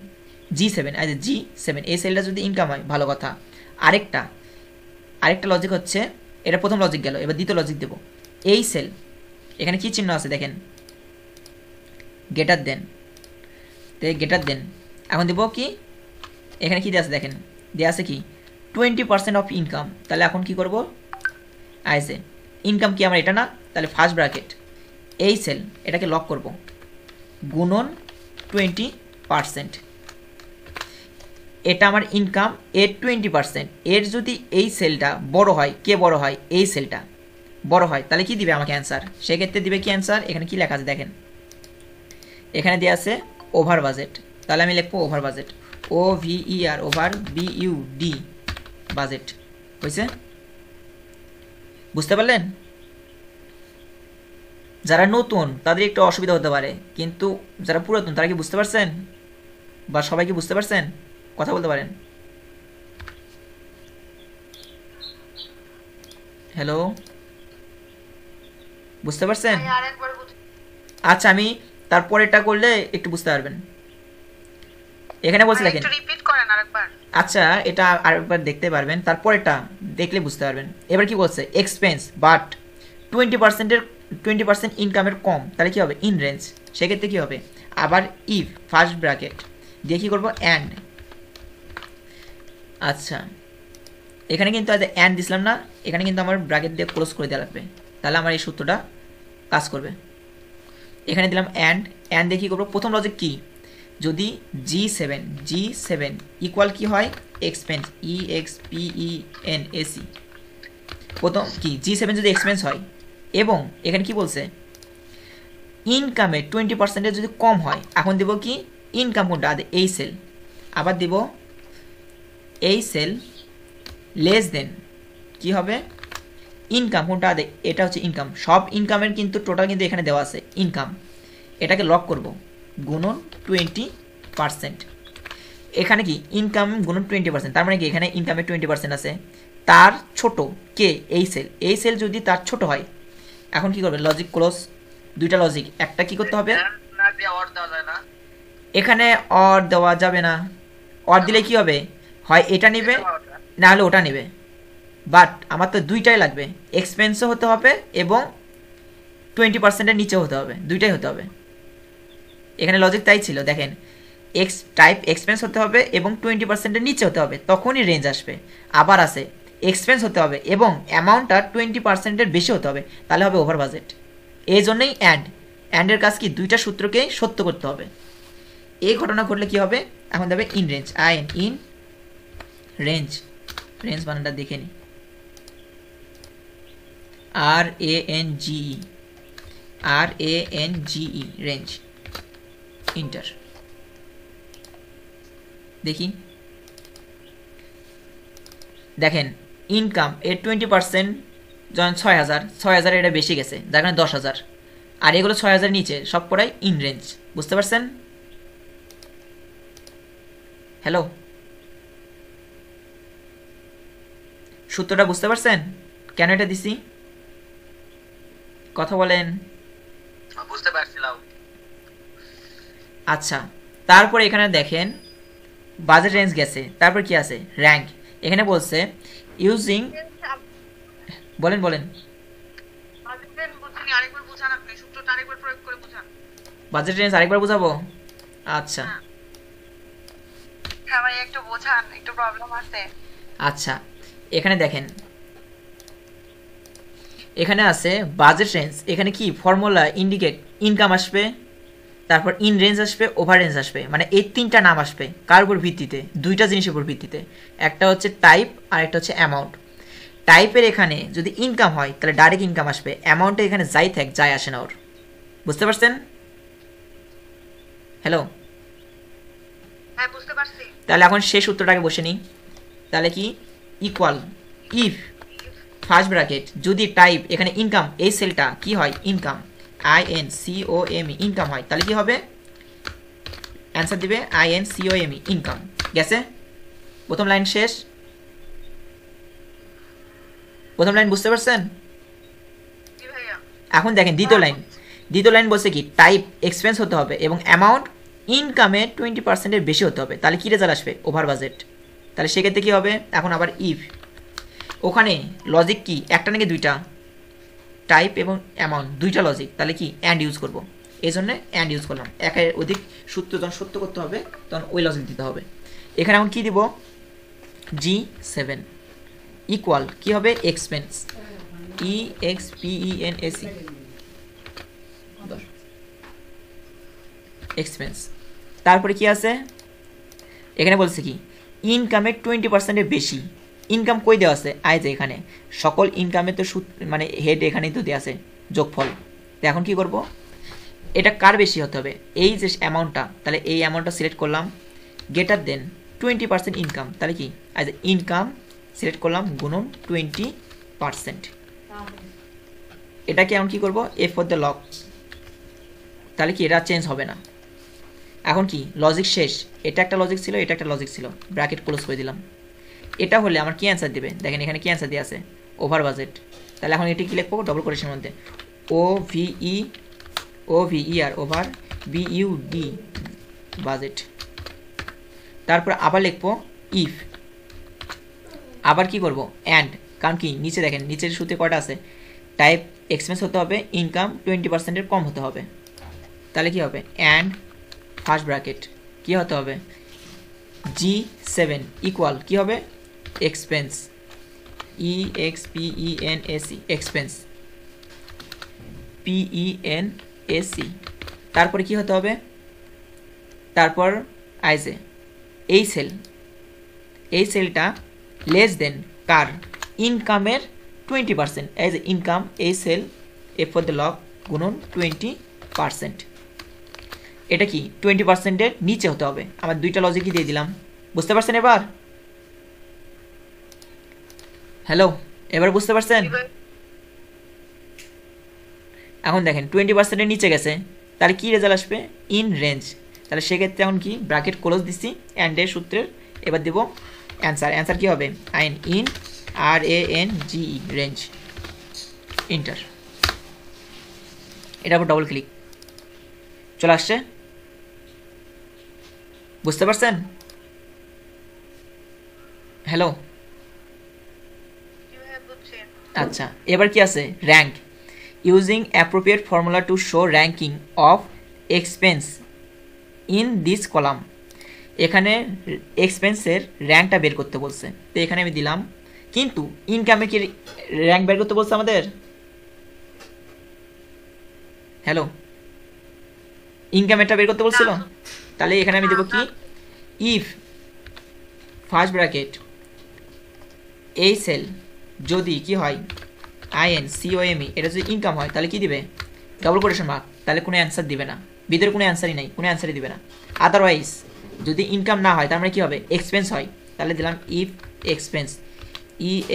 G7 এই সেলটা যদি ইনকাম হয় ভালো কথা। আরেকটা আরেকটা লজিক হচ্ছে, এটা প্রথম লজিক গেল, এবার দ্বিতীয় লজিক দেব। এই সেল এখানে কি চিহ্ন আছে দেখেন, গেটার দেন, গেটার দেন। এখন দেবো কি, এখানে কি দেওয়া আছে দেখেন, দেওয়া আছে কি 20% অফ ইনকাম। তাহলে এখন কি করব, আইসে ইনকাম কি আমার এটা না, তাহলে ফার্স্ট ব্র্যাকেট এই সেল এটাকে লক করব, গুণন 20%। এটা আমার ইনকাম, এর 20%। এর যদি এই সেলটা বড় হয়, কে বড় হয়, এই সেলটা বড় হয়, তাহলে কি দিবে আমাকে অ্যান্সার, সেক্ষেত্রে দিবে কি অ্যান্সার, এখানে কি লেখা আছে দেখেন, এখানে দেওয়া আছে ওভার বাজেট। তাহলে আমি লিখবো over budget, OVER, over BUD, budget. হয়েছে? বুঝতে পারলেন? যারা নতুন তাদের একটু অসুবিধা হতে পারে, কিন্তু যারা পুরাতন তারা কি বুঝতে পারছেন, বা সবাই কি বুঝতে পারছেন? কথা বলতে পারেন। হ্যালো, বুঝতে পারছেন? ভাইয়া আরেকবার বুঝি। আচ্ছা, আমি তারপরেরটা করলে একটু বুঝতে পারবেন। এখানে বলছে দেখেন, একটু রিপিট করেন আরেকবার। আচ্ছা এটা আরেকবার দেখতে পারবেন, তারপরেরটা দেখলে বুঝতে পারবেন। এবার কি বলছে, এক্সপেন্স বাট 20% ইনকামের কম, তাহলে কি হবে, ইন রেঞ্জ। সেক্ষেত্রে কি হবে, আবার ইফ ফার্স্ট ব্র্যাকেট দিয়ে কি করবো, অ্যান্ড। আচ্ছা, এখানে কিন্তু অ্যান্ড দিছিলাম না, এখানে কিন্তু আমার ব্র্যাকেট দিয়ে ক্লোজ করে দেওয়া লাগবে, তাহলে আমার এই সূত্রটা কাজ করবে। এখানে দিলাম অ্যান্ড দিয়ে কী করবো, প্রথম লজিক কি, যদি G7 ইকুয়াল কি হয়, এক্সপেন্স EXPENS, প্রথম কি G7 যদি এক্সপেন্স হয়, এবং এখানে কি বলছে, ইনকামে 20% যদি কম হয়, এখন দেব কি, ইনকাম কোনটা, এই সেল। আবার দেব এই সেল লেস দেন কি হবে, ইনকাম কোনটা, এটা হচ্ছে ইনকাম। সব ইনকামের কিন্তু টোটাল কিন্তু এখানে দেওয়া আছে ইনকাম, এটাকে লক করব, গুণন 20%। এখানে কি ইনকাম গুণন 20%, তার মানে কি এখানে ইনকামের 20% আছে, তার ছোট কে, এই সেল যদি তার ছোট হয়, এখন কি করবে, লজিক ক্লোজ। দুইটা লজিক, একটা কি করতে হবে, এখানে অর দেওয়া যাবে না, অর দিলে কি হবে, হয় এটা নেবে না হলে ওটা নেবে, বাট আমার তো দুইটাই লাগবে, এক্সপেন্সও হতে হবে এবং 20%-এর নিচেও হতে হবে, দুইটাই হতে হবে। এখানে লজিক তাই ছিল, দেখেন টাইপ এক্সপেন্স হতে হবে এবং 20%-এর নিচে হতে হবে, তখনই রেঞ্জ আসবে। আবার আছে এক্সপেন্স হতে হবে এবং অ্যামাউন্টটা 20%-এর বেশি হতে হবে, তাহলে হবে ওভার বাজেট। এই জন্যই অ্যান্ডের কাজ কি, দুইটা সূত্রকেই সত্য করতে হবে। এই ঘটনা ঘটলে কি হবে, এখন দেবে in range, in range, range বানানটা দেখে নি, RANGE, রেঞ্জ, ইন্টার। দেখি, দেখেন ইনকাম এর 20% যখন 6,000 এটা বেশি গেছে, যার কারণে 10,000, আর এগুলো 6,000 নিচে, সব পড়াই ইন রেঞ্জ। বুঝতে পারছেন? হ্যালো, সূত্রটা বুঝতে পারছেন কেন এটা দিছি? কথা বলেন। বুঝতে পারছিলাম। আচ্ছা, তারপর এখানে দেখেন বাজেট রেঞ্জ গেছে, তারপর কি আছে, র্যাঙ্ক। এখানে বলছে ইউজিং, বলেন বুঝিনি, আরেকবার বুঝান, আপনি সূত্রটা আরেকবার প্রয়োগ করে বুঝান। বাজেট রেঞ্জ আরেকবার বুঝাবো? আচ্ছা হ্যাঁ ভাই একটু বোঝান, একটু প্রবলেম আছে। আচ্ছা, এখানে দেখেন, এখানে আছে বাজেট রেঞ্জ, এখানে কি ফর্মুলা ইন্ডিকেট, ইনকাম আসবে, তারপর ইন রেঞ্জ আসবে, ওভার রেঞ্জ আসবে, মানে এই তিনটা নাম আসবে কার উপর ভিত্তিতে, দুইটা জিনিসের উপর ভিত্তিতে, একটা হচ্ছে টাইপ আর একটা হচ্ছে অ্যামাউন্ট। টাইপের এখানে যদি ইনকাম হয় তাহলে ডাইরেক্ট ইনকাম আসবে, অ্যামাউন্টে এখানে যাই থাক যায় আসে না ওর। বুঝতে পারছেন? হ্যালো, হ্যাঁ বুঝতে পারছি। তাহলে এখন শেষ সূত্রটাকে বসে নিই। তাহলে কি, ইকুয়াল ইফ ফার্স্ট ব্র্যাকেট যদি টাইপ এখানে ইনকাম, এই সেলটা কি হয়, ইনকাম INCOME, ইনকাম হয়, তাহলে কি হবে, অ্যান্সার দিবে INCOME, ইনকাম। গেছে? প্রথম লাইন শেষ। প্রথম লাইন বুঝতে পারছেন? জি ভাইয়া। এখন দেখেন দ্বিতীয় লাইন বলছে কি, টাইপ এক্সপেন্স হতে হবে এবং অ্যামাউন্ট ইনকামে 20%-এর বেশি হতে হবে, তাহলে কি রেজাল্ট আসবে, ওভার বাজেট। তাহলে সেক্ষেত্রে কি হবে, এখন আবার ইফ ওখানে লজিক কি একটা নাকি দুইটা, টাইপ এবং অ্যামাউন্ট দুইটা লজিক, তাহলে কি অ্যান্ড ইউজ করব, এই জন্য অ্যান্ড ইউজ করলাম। একের অধিক সূত্র যখন সত্য করতে হবে তখন ওই লজিক দিতে হবে। এখানে এখন কি দিব, G7 ইকুয়াল কি হবে, এক্সপেন্স, EXPENS এক্সপেন্স। তারপরে কি আছে, এখানে বলছে কি ইনকামের 20%-এর বেশি। ইনকাম কই দেওয়া আছে, আয় যে এখানে সকল ইনকামের তো মানে হেড এখানেই তো দেওয়া আছে যোগফল। তো এখন কি করব, এটা কার বেশি হতে হবে, এই যে অ্যামাউন্টটা, তাহলে এই অ্যামাউন্টটা সিলেক্ট করলাম, গ্রেটার দেন 20% ইনকাম, তাহলে কি আজ ইনকাম সিলেক্ট করলাম গুণন 20%। এটাকে এখন কি করব, এফ ফর দ্য লগ, তাহলে কি এটা চেঞ্জ হবে না। এখন কি লজিক শেষ, এটা একটা লজিক ছিল, এটা একটা লজিক ছিল, ব্র্যাকেট ক্লোজ করে দিলাম। এটা হলে আমার কি অ্যান্সার দেবে, দেখেন এখানে কি অ্যান্সার দিয়ে আছে, ওভার বাজেট। তাহলে এখন এটি কি লিখবো, ডবল কোটেশনের মধ্যে OVER ওভার BUD বাজেট। তারপর আবার লিখবো ইফ, আবার কি করব, অ্যান্ড, কারণ কি নিচে দেখেন নিচের সূত্রে কয়টা আছে, টাইপ এক্সপেন্স হতে হবে, ইনকাম 20%-এর কম হতে হবে, তাহলে কি হবে, অ্যান্ড ফার্স্ট ব্র্যাকেট কি হতে হবে, G7 ইকুয়াল কি হবে, এক্সপেন্স, EXPENS এক্সপেন্স, PENSC। তারপরে কি হতে হবে, তারপর আইজে এই সেলটা লেস দেন কার, ইনকামের 20%, এজ ইনকাম এই cell f for the log গুণন 20%। এটা কি 20%-এর নিচে হতে হবে। আমার দুইটা লজিকই দিয়ে দিলাম, বুঝতে পারছেন এবার, হ্যালো এবার বুঝতে পারছেন। এখন দেখেন 20%-এর নিচে গেছে, তাহলে কি রেজাল্ট আসবে, ইন রেঞ্জ। তাহলে সেক্ষেত্রে এখন কি ব্র্যাকেট ক্লোজ দিচ্ছি, অ্যান্ডের সূত্রের, এবার দেব অ্যান্সার কি হবে, ইন RANGE রেঞ্জ, ইন্টার। এটা উপর ডবল ক্লিক, চলে আসছে, বুঝতে পারছেন, হ্যালো। আচ্ছা এবার কি আছে, rank, using appropriate formula to show ranking of expense in this column. এখানে এক্সপেন্সের র্যাঙ্কটা বের করতে বলছে, তো এখানে আমি দিলাম, কিন্তু ইনকামে কি র্যাঙ্ক বের করতে বলছে আমাদের, হ্যালো ইনকামেরটা বের করতে বলছিল, তাহলে এখানে আমি দেবো কি, ইফ ফার্স্ট ব্র্যাকেট এই সেল যদি কি হয় INCOME, এটা যদি ইনকাম হয় তাহলে কি দিবে, ডবল কোটেশন মার্ক, তাহলে কোনো অ্যান্সার দিবে না, ভিতরে কোনো অ্যান্সারই নাই, কোনো অ্যান্সারই দিবে না। আদারওয়াইজ যদি ইনকাম না হয় তার মানে কি হবে, এক্সপেন্স হয়, তাহলে দিলাম if expense,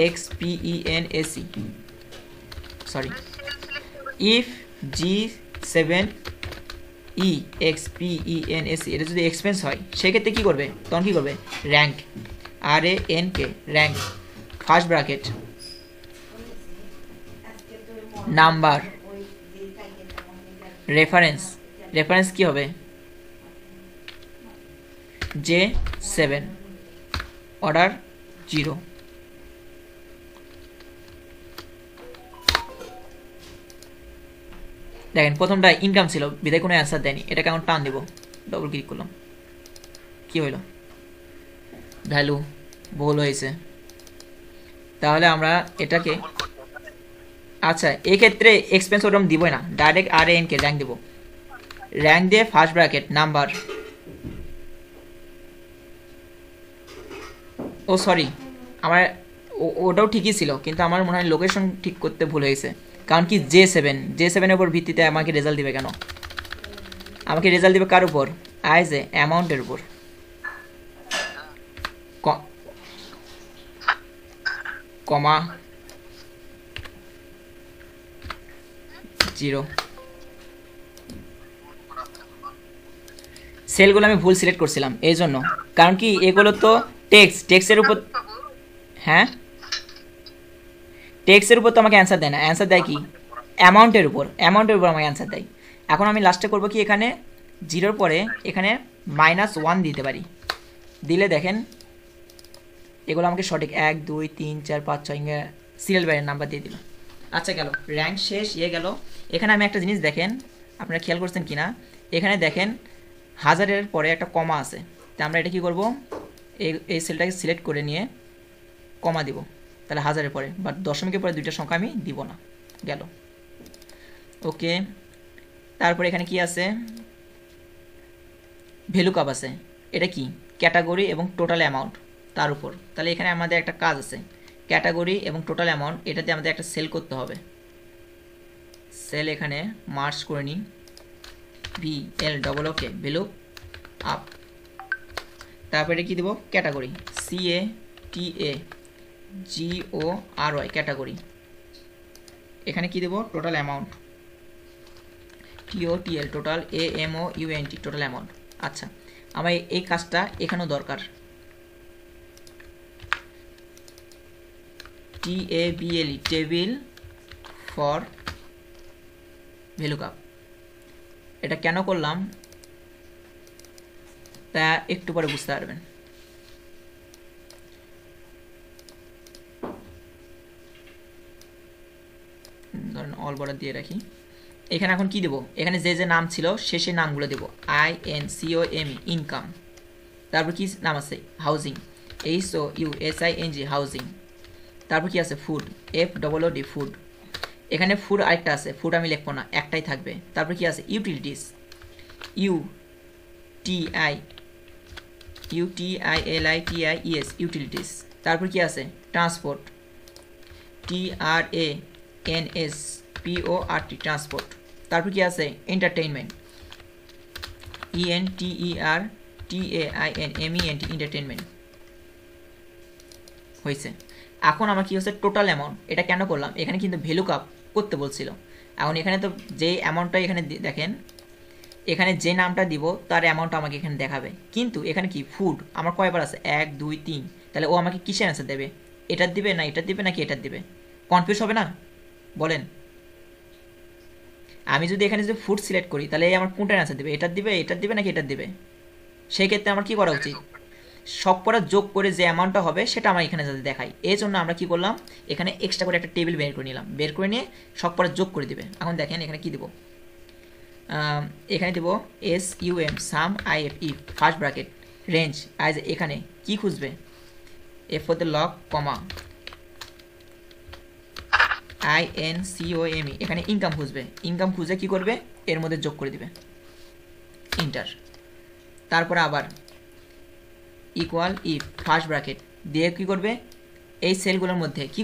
EXPENSC sorry, if G7 EXPENSC এটা যদি এক্সপেন্স হয় সেক্ষেত্রে কী করবে, তখন কী করবে, rank RANK rank first bracket number reference কি হবে, J7 অর্ডার 0। দেখেন প্রথমটা ইনকাম ছিল, বিদায় কোনো অ্যান্সার দেয়নি, এটাকে এখন টান দিব, ডবল ক্লিক করলাম, কি হইল, ভ্যালু ভুল হয়েছে। তাহলে আমরা এটাকে, আচ্ছা এক্ষেত্রে এক্সপেন্স ওরকম দিবই না, ডাইরেক্ট RANK র্যাঙ্ক দেবো, র্যাঙ্ক দিয়ে ফার্স্ট ব্র্যাকেট নাম্বার, ও সরি আমার ওটাও ঠিকই ছিল, কিন্তু আমার মনে হয় লোকেশন ঠিক করতে ভুল হয়েছে, কারণ কি J7 উপর ভিত্তিতে আমাকে রেজাল্ট দিবে কেন, আমাকে রেজাল্ট দিবে কার উপর, আইজে অ্যামাউন্টের উপর, কমা 0। সেলগুলো আমি ভুল সিলেক্ট করছিলাম এই জন্য, কারণ কি এগুলো তো টেক্সটের উপর, হ্যাঁ টেক্সের উপর তো আমাকে অ্যান্সার দেয় না, অ্যান্সার দেয় কি অ্যামাউন্টের উপর আমাকে অ্যান্সার দেয়। এখন আমি লাস্টে করব কি, এখানে 0-র পরে এখানে -1 দিতে পারি, দিলে দেখেন এগুলো আমাকে সঠিক 1 2 3 4 5 6 সিরিয়াল বাইরের নাম্বার দিয়ে দিল। আচ্ছা গেল, র্যাঙ্ক শেষ, গেল। এখানে আমি একটা জিনিস দেখেন, আপনারা খেয়াল করছেন কি না, এখানে দেখেন হাজারের পরে একটা কমা আছে। তা আমরা এটা কী করব, এই সেলটাকে সিলেক্ট করে নিয়ে কমা দিব, তাহলে হাজারের পরে বা দশমিকের পরে দুইটা সংখ্যা আমি দিব না। গেল, ওকে। তারপরে এখানে কি আছে, ভ্যালু কাপ আছে। এটা কি, ক্যাটাগরি এবং টোটাল অ্যামাউন্ট তার উপর। তাহলে এখানে আমাদের একটা কাজ আছে, ক্যাটাগরি এবং টোটাল অ্যামাউন্ট, এটাতে আমাদের একটা সেল করতে হবে। সেল এখানে মার্জ করে নিই, VL ওকে, ভ্যালু আপ। তারপরে কি দেব, ক্যাটাগরি, CATAGORY, ক্যাটাগরি। এখানে কি দেব, total amount, TOTL, total AMOUNT, total amount. আচ্ছা, আমার এই কাজটা এখানেও দরকার, TABLE, table for value cup. এটা কেন করলাম তা একটু পরে বুঝতে পারবেন। ধরেন অল বর্ডার দিয়ে রাখি। এখানে এখন কি দেব, এখানে যে নাম ছিল সে নামগুলো দেব, INCOME, ইনকাম। তারপর কি নাম আছে, হাউজিং, HOUSING, হাউজিং। তারপর কি আছে, ফুড, FOOD, ফুড। এখানে ফুড আরেকটা আছে, ফুড আমি লিখবো না, একটাই থাকবে। তারপর কি আছে, ইউটিলিটিস, UTILITIES, ইউটিলিটিস। তারপর কি আছে, ট্রান্সপোর্ট, TRANSPORT, ট্রান্সপোর্ট। তারপর কি আছে, এন্টারটেইনমেন্ট, ENTERTAINMENT, এন্টারটেইনমেন্ট। হয়েছে। এখন আমার কি হচ্ছে, টোটাল অ্যামাউন্ট। এটা কেন করলাম, এখানে কিন্তু ভ্যালু কাপ করতে বলছিল। এখন এখানে তো যে অ্যামাউন্টটা এখানে দেখেন, এখানে যে নামটা দিব তার অ্যামাউন্টটা আমাকে এখানে দেখাবে। কিন্তু এখানে কি, ফুড আমার কয়বার আছে, 1 2 3, তাহলে ও আমাকে কিসের অ্যান্সার দেবে, এটার দিবে না এটার দিবে নাকি এটার দিবে? কনফিউজ হবে না বলেন? আমি যদি এখানে যদি ফুড সিলেক্ট করি তাহলে আমার কোনটার অ্যান্সার দিবে, এটার দিবে নাকি এটার দিবে? সেই ক্ষেত্রে আমার কি করা উচিত, সব করা যোগ করে যে অ্যামাউন্টটা হবে সেটা আমার এখানে যাতে দেখাই। এই জন্য আমরা কি করলাম, এখানে এক্সট্রা করে একটা টেবিল বের করে নিলাম, বের করে নিয়ে সব করা যোগ করে দিবে। এখন দেখেন এখানে কি দিব, এখানে দেব SUM, সাম IFE, ফার্স্ট ব্র্যাকেট, রেঞ্জ, আইজ। এখানে কি খুঁজবে, F for the lock, comma, INCOME, এখানে ইনকাম খুঁজবে। ইনকাম খুঁজে কি করবে, এর মধ্যে যোগ করে দিবে, ইন্টার। তারপর আবার ইকুয়াল ইফ, ফার্স্ট ব্র্যাকেট দিয়ে কি করবে, এই সেলগুলোর মধ্যে কি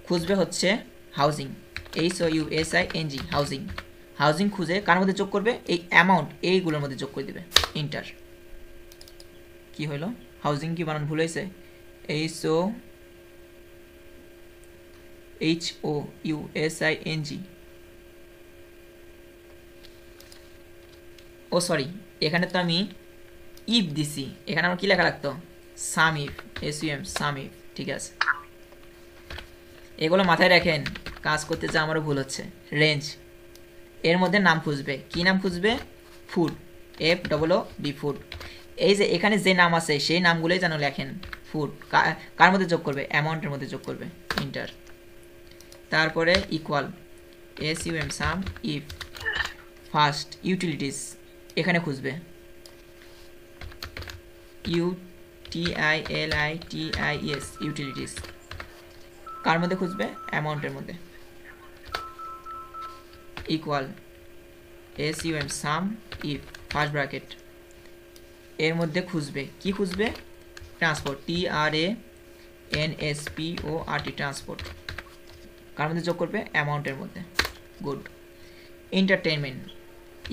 খুঁজবে হচ্ছে হাউজিং, HOUSING, হাউজিং। হাউজিং খুঁজে কার মধ্যে যোগ করবে, এই অ্যামাউন্ট এইগুলোর মধ্যে যোগ করে দিবে, ইন্টার। কি হলো, হাউজিং কি বানান ভুল হয়েছে, HOUSING, ও সরি, এখানে তো আমি ইফ দিছি, এখানে আমার কি লেখা লাগতো, সাম ইফ, SUM, সাম ইফ। ঠিক আছে, এগুলো মাথায় রাখেন, কাজ করতে যা আমারও ভুল হচ্ছে। রেঞ্জ, এর মধ্যে নাম খুঁজবে, কি নাম খুঁজবে, ফুড, FOOD, ফুড। এই যে এখানে যে নাম আছে সেই নামগুলোই যেন লেখেন, ফুড কার মধ্যে যোগ করবে, অ্যামাউন্টের মধ্যে যোগ করবে, ইন্টার। তারপরে equal SUM, sum if, first utilities, এখানে খুঁজবে UTILITIES, ইউটিলিটিস। কার মধ্যে খুঁজবে, অ্যামাউন্টের মধ্যে, equal SUM, sum if, first bracket, এর মধ্যে খুঁজবে কি খুঁজবে, ট্রান্সপোর্ট, TRANSPORT, ট্রান্সপোর্ট। কার মধ্যে যোগ করবে, অ্যামাউন্টের মধ্যে, good. Entertainment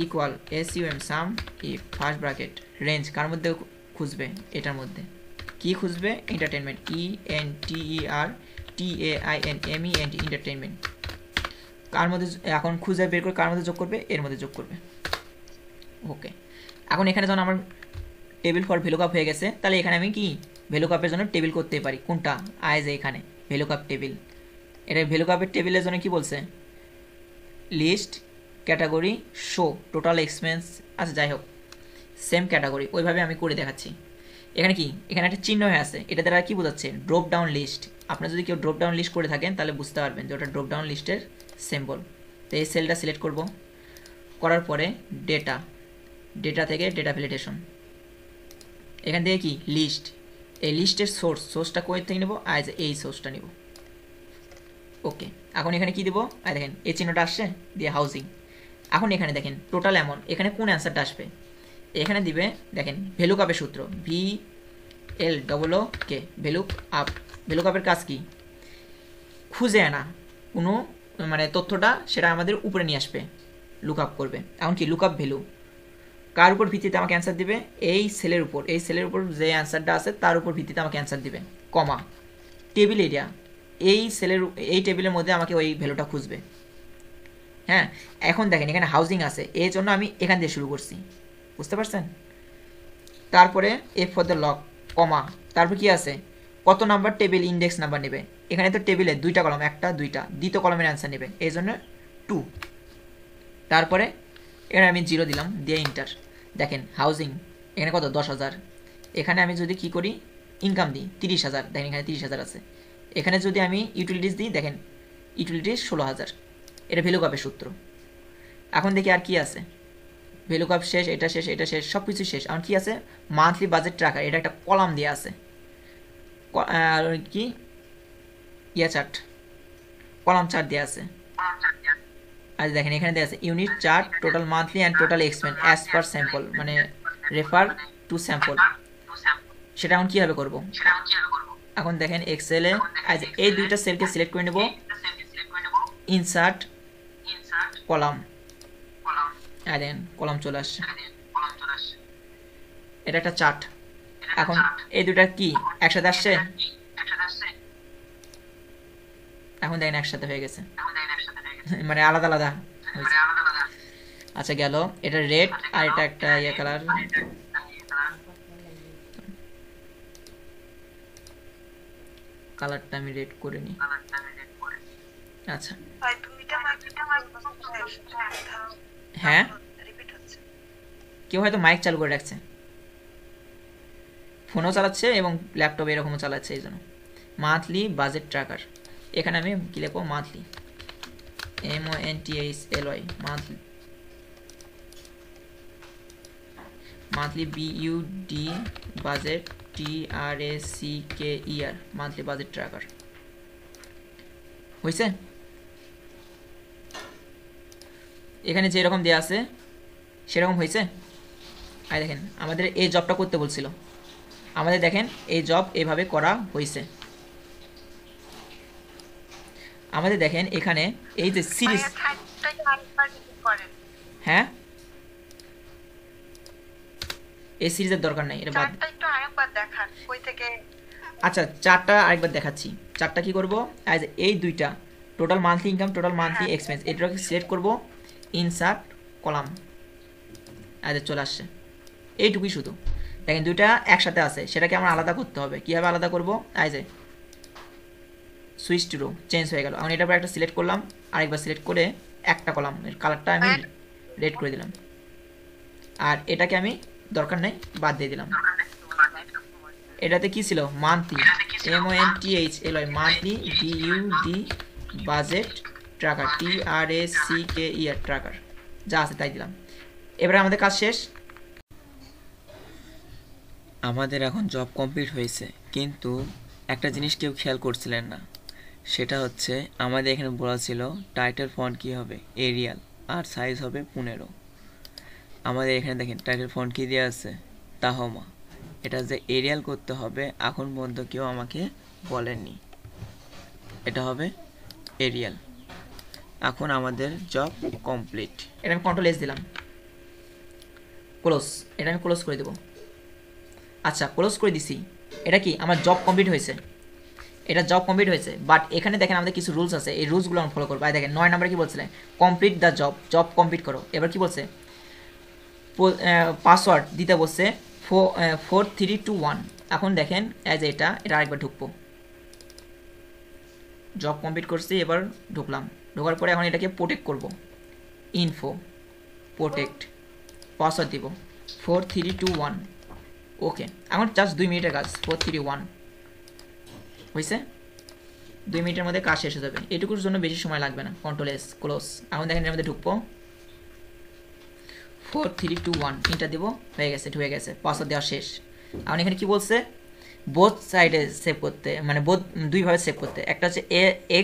equal SUM, sum if, first bracket, range, কার মধ্যে খুঁজবে, এটার মধ্যে কি খুঁজবে, এন্টারটেইনমেন্ট, ENTERTAINMENT, এন্টারটেইনমেন্ট। কার মধ্যে এখন খুঁজে বের করে কার মধ্যে যোগ করবে, এর মধ্যে যোগ করবে, ওকে। এখন এখানে যখন আমার টেবিল ফর ভ্যালু কাপ হয়ে গেছে, তাহলে এখানে আমি কি ভ্যালু কাপের জন্য টেবিল করতে পারি, কোনটা, আইজ এখানে ভ্যালু কাপ টেবিল। এটা ভ্যালু কাপের টেবিলের জন্য কি বলছে, list, category, show, total expense. আচ্ছা যাই হোক, সেম ক্যাটাগরি, ওইভাবে আমি করে দেখাচ্ছি। এখানে কি, এখানে একটা চিহ্ন হয়ে আছে, এটা দ্বারা কি বোঝাচ্ছে, ড্রপ ডাউন লিস্ট। আপনারা যদি কেউ ড্রপ ডাউন লিস্ট করে থাকেন তাহলে বুঝতে পারবেন যে ওটা ড্রপ ডাউন লিস্টের সিম্বল। তো এই সেলটা সিলেক্ট করব, করার পরে ডেটা, ডেটা থেকে ডেটা ভ্যালিডেশন, এখান থেকে কি লিস্ট, এই লিস্টের সোর্সটা কোথা থেকে নেব, আজ এই সোর্সটা নেব। ওকে, এখন এখানে কি দেব, আর দেখেন এই চিহ্নটা আসছে দিয়ে হাউজিং। এখন এখানে দেখেন টোটাল অ্যামাউন্ট, এখানে কোন অ্যান্সারটা আসবে, এখানে দিবে দেখেন ভ্যালু কাপের সূত্র, VLOOK, ভ্যালু আপ। ভ্যালু কাপের কাজ কি, খুঁজে আনা কোনো মানে তথ্যটা সেটা আমাদের উপরে নিয়ে আসবে, লুক আপ করবে। এখন কি লুক আপ ভ্যালু কার উপর ভিত্তিতে আমাকে অ্যান্সার দিবে, এই সেলের উপর, এই সেলের উপর যে অ্যান্সারটা আছে তার উপর ভিত্তিতে আমাকে অ্যান্সার দিবে, কমা টেবিল এরিয়া, এই সেলের এই টেবিলের মধ্যে আমাকে ওই ভ্যালুটা খুঁজবে। হ্যাঁ, এখন দেখেন এখানে হাউজিং আছে, এই জন্য আমি এখান দিয়ে শুরু করছি, বুঝতে পারছেন। তারপরে এফ ফর দ্য লক, কমা, তারপর কি আছে, কত নাম্বার টেবিল ইন্ডেক্স নাম্বার নেবে, এখানে তো টেবিলে দুইটা কলম, একটা দুইটা, দ্বিতীয় কলমের অ্যান্সার নেবে, এই জন্য 2। তারপরে এখানে আমি 0 দিলাম, দিয়ে ইন্টার। দেখেন হাউজিং এখানে কত, 10,000। এখানে আমি যদি কি করি, ইনকাম দিই 30,000, দেখেন এখানে 30,000 আছে। এখানে যদি আমি ইউটিলিটিস দিই, দেখেন ইউটিলিটিস 16,000। এটা ভ্যালু কাপের সূত্র। এখন দেখি আর কি আছে, ভ্যালু কাপ শেষ, এটা শেষ, এটা শেষ, সব কিছু শেষ। এখন কি আছে, মান্থলি বাজেট ট্র্যাকার, এটা একটা কলাম দিয়ে আছে, আর কি চার্ট, কলাম চার্ট দিয়ে আছে। আর দেখেন এখানে দেওয়া আছে unit chart, total monthly and total expense as per sample, মানে রেফার টু স্যাম্পল। সেটা এখন কীভাবে করব, এখন দেখেন এক্সেলে আজ এই দুইটা সেলকে সিলেক্ট করে নেব, ইনসার্ট কলাম, আর দেন কলাম চলে আসছে, এটা একটা চার্ট। এখন এই দুটা কি একসাথে আসছে, এখন দেখেন একসাথে হয়ে গেছে, মানে আলাদা আলাদা হয়েছে। আচ্ছা গেল, এটা রেড আর এটা একটা ইয়ে কালার, কালারটা আমি রেড করে নিই। আচ্ছা হ্যাঁ, কেউ হয়তো মাইক চালু করে রাখছে, ফোনও চালাচ্ছে এবং ল্যাপটপ এরকমও চালাচ্ছে, এই জন্য। মান্থলি বাজেট ট্র্যাকার, এখানে আমি কি লিখবো, monthly, MONTHLY, monthly, monthly BUD budget TRACKER, monthly budget tracker. হয়েছে, এখানে যেরকম দেওয়া আছে সেরকম হয়েছে। আর দেখেন আমাদের এই জবটা করতে বলছিল, আমাদের দেখেন এই জব এভাবে করা হয়েছে। আমাদের দেখেন এখানে এই যে সিরিজ, হ্যাঁ এই সিরিজের দরকার নাই, এটা বাদ। আচ্ছা চারটা আরেকবার দেখাচ্ছি, চারটা কি করব, অ্যাজ এই দুইটা total monthly income, total monthly expense, এটাকে সিলেক্ট করব, ইনসার্ট কলাম, অ্যাজ চলে আসছে। এইটুকুই শুধু, দেখেন দুইটা একসাথে আছে, সেটাকে আমার আলাদা করতে হবে। কীভাবে আলাদা করব, as switch to row, change হয়ে গেল। এখন এটার পর একটা সিলেক্ট করলাম, আরেকবার সিলেক্ট করে একটা কলাম, কালারটা আমি রেড করে দিলাম, আর এটাকে আমি দরকার নাই বাদ দিয়ে দিলাম। এটাতে কি ছিল, monthly, MONTHLY, monthly BUD budget tracker, TRACKER tracker, যা আছে তাই দিলাম। এবারে আমাদের কাজ শেষ। আমাদের এখন জব কমপ্লিট হয়েছে, কিন্তু একটা জিনিস কেউ খেয়াল করছিলেন না, সেটা হচ্ছে আমাদের এখানে বলা ছিল টাইটেল ফন্ট কী হবে, এরিয়াল, আর সাইজ হবে 15। আমাদের এখানে দেখেন টাইটেল ফন্ট কী দেওয়া আছে, তাহমা, এটা যে এরিয়াল করতে হবে এখন পর্যন্ত কেউ আমাকে বলেননি, এটা হবে এরিয়াল। এখন আমাদের জব কমপ্লিট। এটা আমি কন্ট্রোল এস দিলাম, ক্লোজ, এটা আমি ক্লোজ করে দেবো। আচ্ছা ক্লোজ করে দিছি, এটা কি আমার জব কমপ্লিট হয়েছে, এটা জব কমপ্লিট হয়েছে। বাট এখানে দেখেন আমাদের কিছু রুলস আছে, এই রুলসগুলো আমি ফলো করবো। আর দেখেন 9 নম্বরে কি বলছিলেন, complete the job, job complete করো। এবার কি বলছে, পাসওয়ার্ড দিতে বলছে 4321। এখন দেখেন অ্যাজ এটা আরেকবার ঢুকবো, জব কমপ্লিট করছি, এবার ঢুকলাম, ঢোকার পরে এখন এটাকে প্রোটেক্ট করব, ইনফো প্রোটেক্ট, পাসওয়ার্ড দিব 4321, ওকে, এখন জাস্ট 2 মিনিটের কাজ। 431 হয়েছে। 2 মিনিটের মধ্যে কাজ শেষ হয়ে যাবে, এটুকুর জন্য বেশি সময় লাগবে না। Control S close. এখন দেখেন এর মধ্যে ঢুকবো, 4321 ইন্টার দেবো, হয়ে গেছে, হয়ে গেছে, পাসওয়ার্ড দেওয়া শেষ। এখন এখানে কি বলছে, বোথ সাইডে সেভ করতে, মানে বোথ দুইভাবে সেভ করতে, একটা হচ্ছে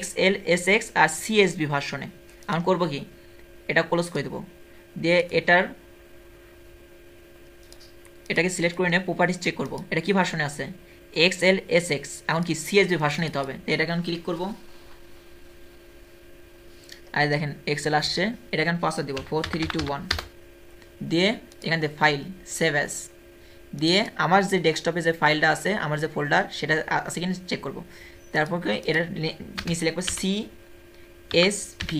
XLSX আর CSV ভার্সনে। এখন করবো কি, এটা ক্লোজ করে দেবো, দিয়ে এটাকে সিলেক্ট করে নিয়ে প্রপার্টিস চেক করবো, এটা কি ভার্সনে আছে, XLSX। এখন কি CSV ভার্সন নিতে হবে, তো এটাকে আমি ক্লিক করবো, আর দেখেন এক্সেল আসছে, এটাকে আমি পাসওয়ার্ড দেবো 4321, দিয়ে এখান থেকে ফাইল সেভ অ্যাজ, দিয়ে আমার যে ডেস্কটপে যে ফাইলটা আছে, আমার যে ফোল্ডার সেটা আছে কিনা চেক করবো। তারপর এটা নিচে লিখবো CSV,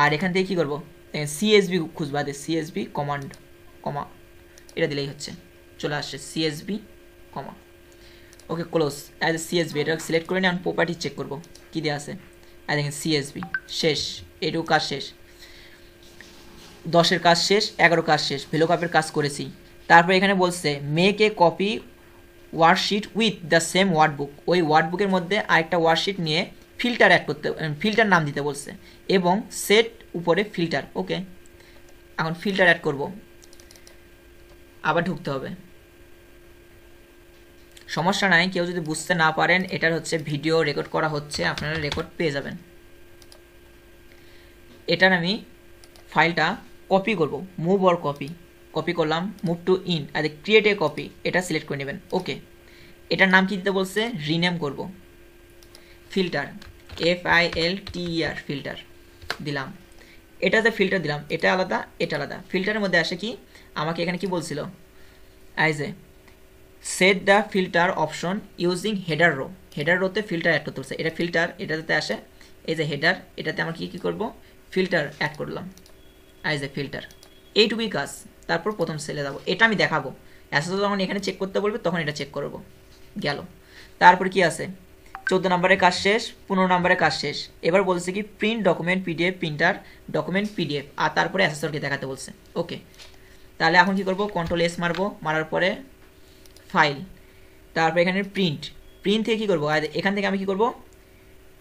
আর এখান থেকে কী করবো, CSV খুঁজবা, CSV কমান্ড কমা এটা দিলেই হচ্ছে, চলে আসছে CSV কমা। ওকে ক্লোজ অ্যাজ CSV, এটা সিলেক্ট করে নিয়ে আমি প্রপার্টি চেক করবো কী দেওয়া আছে, আর দেখেন CSV শেষ, এটুকু কাজ শেষ। 10-এর কাজ শেষ, 11 কাজ শেষ, ভেলোকাপের কাজ করেছি। তারপর এখানে বলছে make a copy worksheet with the same workbook, ওই ওয়ার্ডবুকের মধ্যে আরেকটা ওয়ার্কশিট নিয়ে ফিল্টার অ্যাড করতে, ফিল্টার নাম দিতে বলছে, এবং সেট উপরে ফিল্টার। ওকে, এখন ফিল্টার অ্যাড করব, আবার ঢুকতে হবে, সমস্যা নাই। কেউ যদি বুঝতে না পারেন, এটার হচ্ছে ভিডিও রেকর্ড করা হচ্ছে, আপনারা রেকর্ড পেয়ে যাবেন। এটার আমি ফাইলটা কপি করব, মুভ অর কপি করলাম, মুভ টু ইন, আর ক্রিয়েট এ কপি এটা সিলেক্ট করে নেবেন। ওকে, এটার নাম কি দিতে বলছে, রিনেম করব, ফিল্টার FILTER ফিল্টার দিলাম। এটা যে ফিল্টার দিলাম, এটা আলাদা, এটা আলাদা। ফিল্টারের মধ্যে আসে কি, আমাকে এখানে কি বলছিল, as a set the filter option using header row, header রোতে ফিল্টার অ্যাড করতে বলছে, এটা ফিল্টার, এটাতে আসে এই যে হেডার, এটাতে আমরা কি করব, ফিল্টার অ্যাড করলাম অ্যাজ এ ফিল্টার, এইটুকুই কাজ। তারপর প্রথম সেলে যাবো, এটা আমি দেখাবো, অ্যাসেস যখন এখানে চেক করতে বলবে তখন এটা চেক করবো, গেল। তারপর কি আছে, 14 নম্বরের কাজ শেষ, 15 নম্বরের কাজ শেষ। এবার বলছে কি print document PDF, printer document PDF, আর তারপরে অ্যাসেসরকে দেখাতে বলছে। ওকে, তাহলে এখন কি করব, কন্ট্রোল S মারবো, মারার পরে ফাইল, তারপর এখানে প্রিন্ট থেকে কী করবো, এখান থেকে আমি কি করব,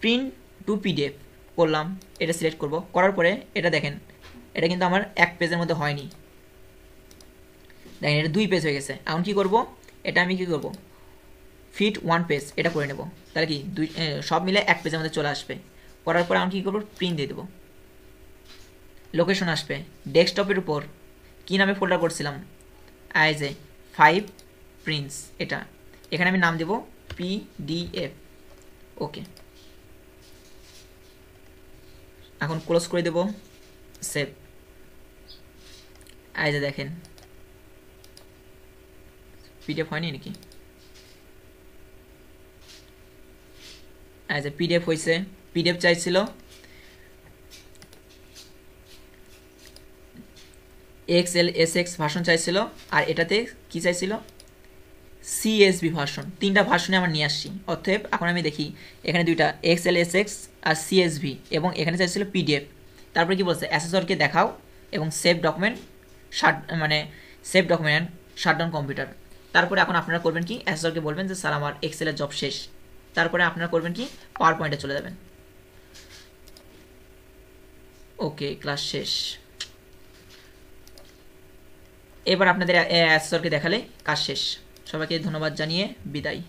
প্রিন্ট টু PDF করলাম, এটা সিলেক্ট করব, করার পরে এটা দেখেন, এটা কিন্তু আমার এক পেজের মধ্যে হয়নি, দেখেন এটা 2 পেজ হয়ে গেছে। এখন কি করব, এটা আমি কি করব, ফিট 1 পেজ এটা করে নেব, তাহলে কি সব মিলে 1 পেজের মধ্যে চলে আসবে। করার পরে আমি কী করবো, প্রিন্ট দিয়ে দেবো, লোকেশন আসবে ডেস্কটপের উপর, কী নামে ফোল্ডার করছিলাম, অ্যাজ এ 5 প্রিন্টস, এটা এখানে আমি নাম দেব PDF। ওকে, এখন ক্লোজ করে দেব, সেভ। অ্যাজ এ দেখেন PDF হয়নি নাকি, অ্যাজ এ PDF হয়েছে। PDF চাইছিল XLSX ভার্সন চাইছিল, আর এটাতে কি চাইছিল, CSV ভার্সন। 3টা ভার্সনে আমরা নিয়ে আসছি, অতএব এখন আমি দেখি এখানে 2টা XLSX আর CSV, এবং এখানে চাইছিল PDF। তারপরে কি বলছে, অ্যাসেসরকে দেখাও এবং save document save document shutdown computer. তারপরে এখন আপনারা করবেন কি, অ্যাসেসরকে বলবেন যে স্যার আমার এক্সেলের জব শেষ। তারপরে আপনারা করবেন কি, পাওয়ার পয়েন্টে চলে যাবেন। ওকে, ক্লাস শেষ। এবার আপনাদের অ্যাসেসরকে দেখালে কাজ শেষ। সবাইকে ধন্যবাদ জানিয়ে বিদায়।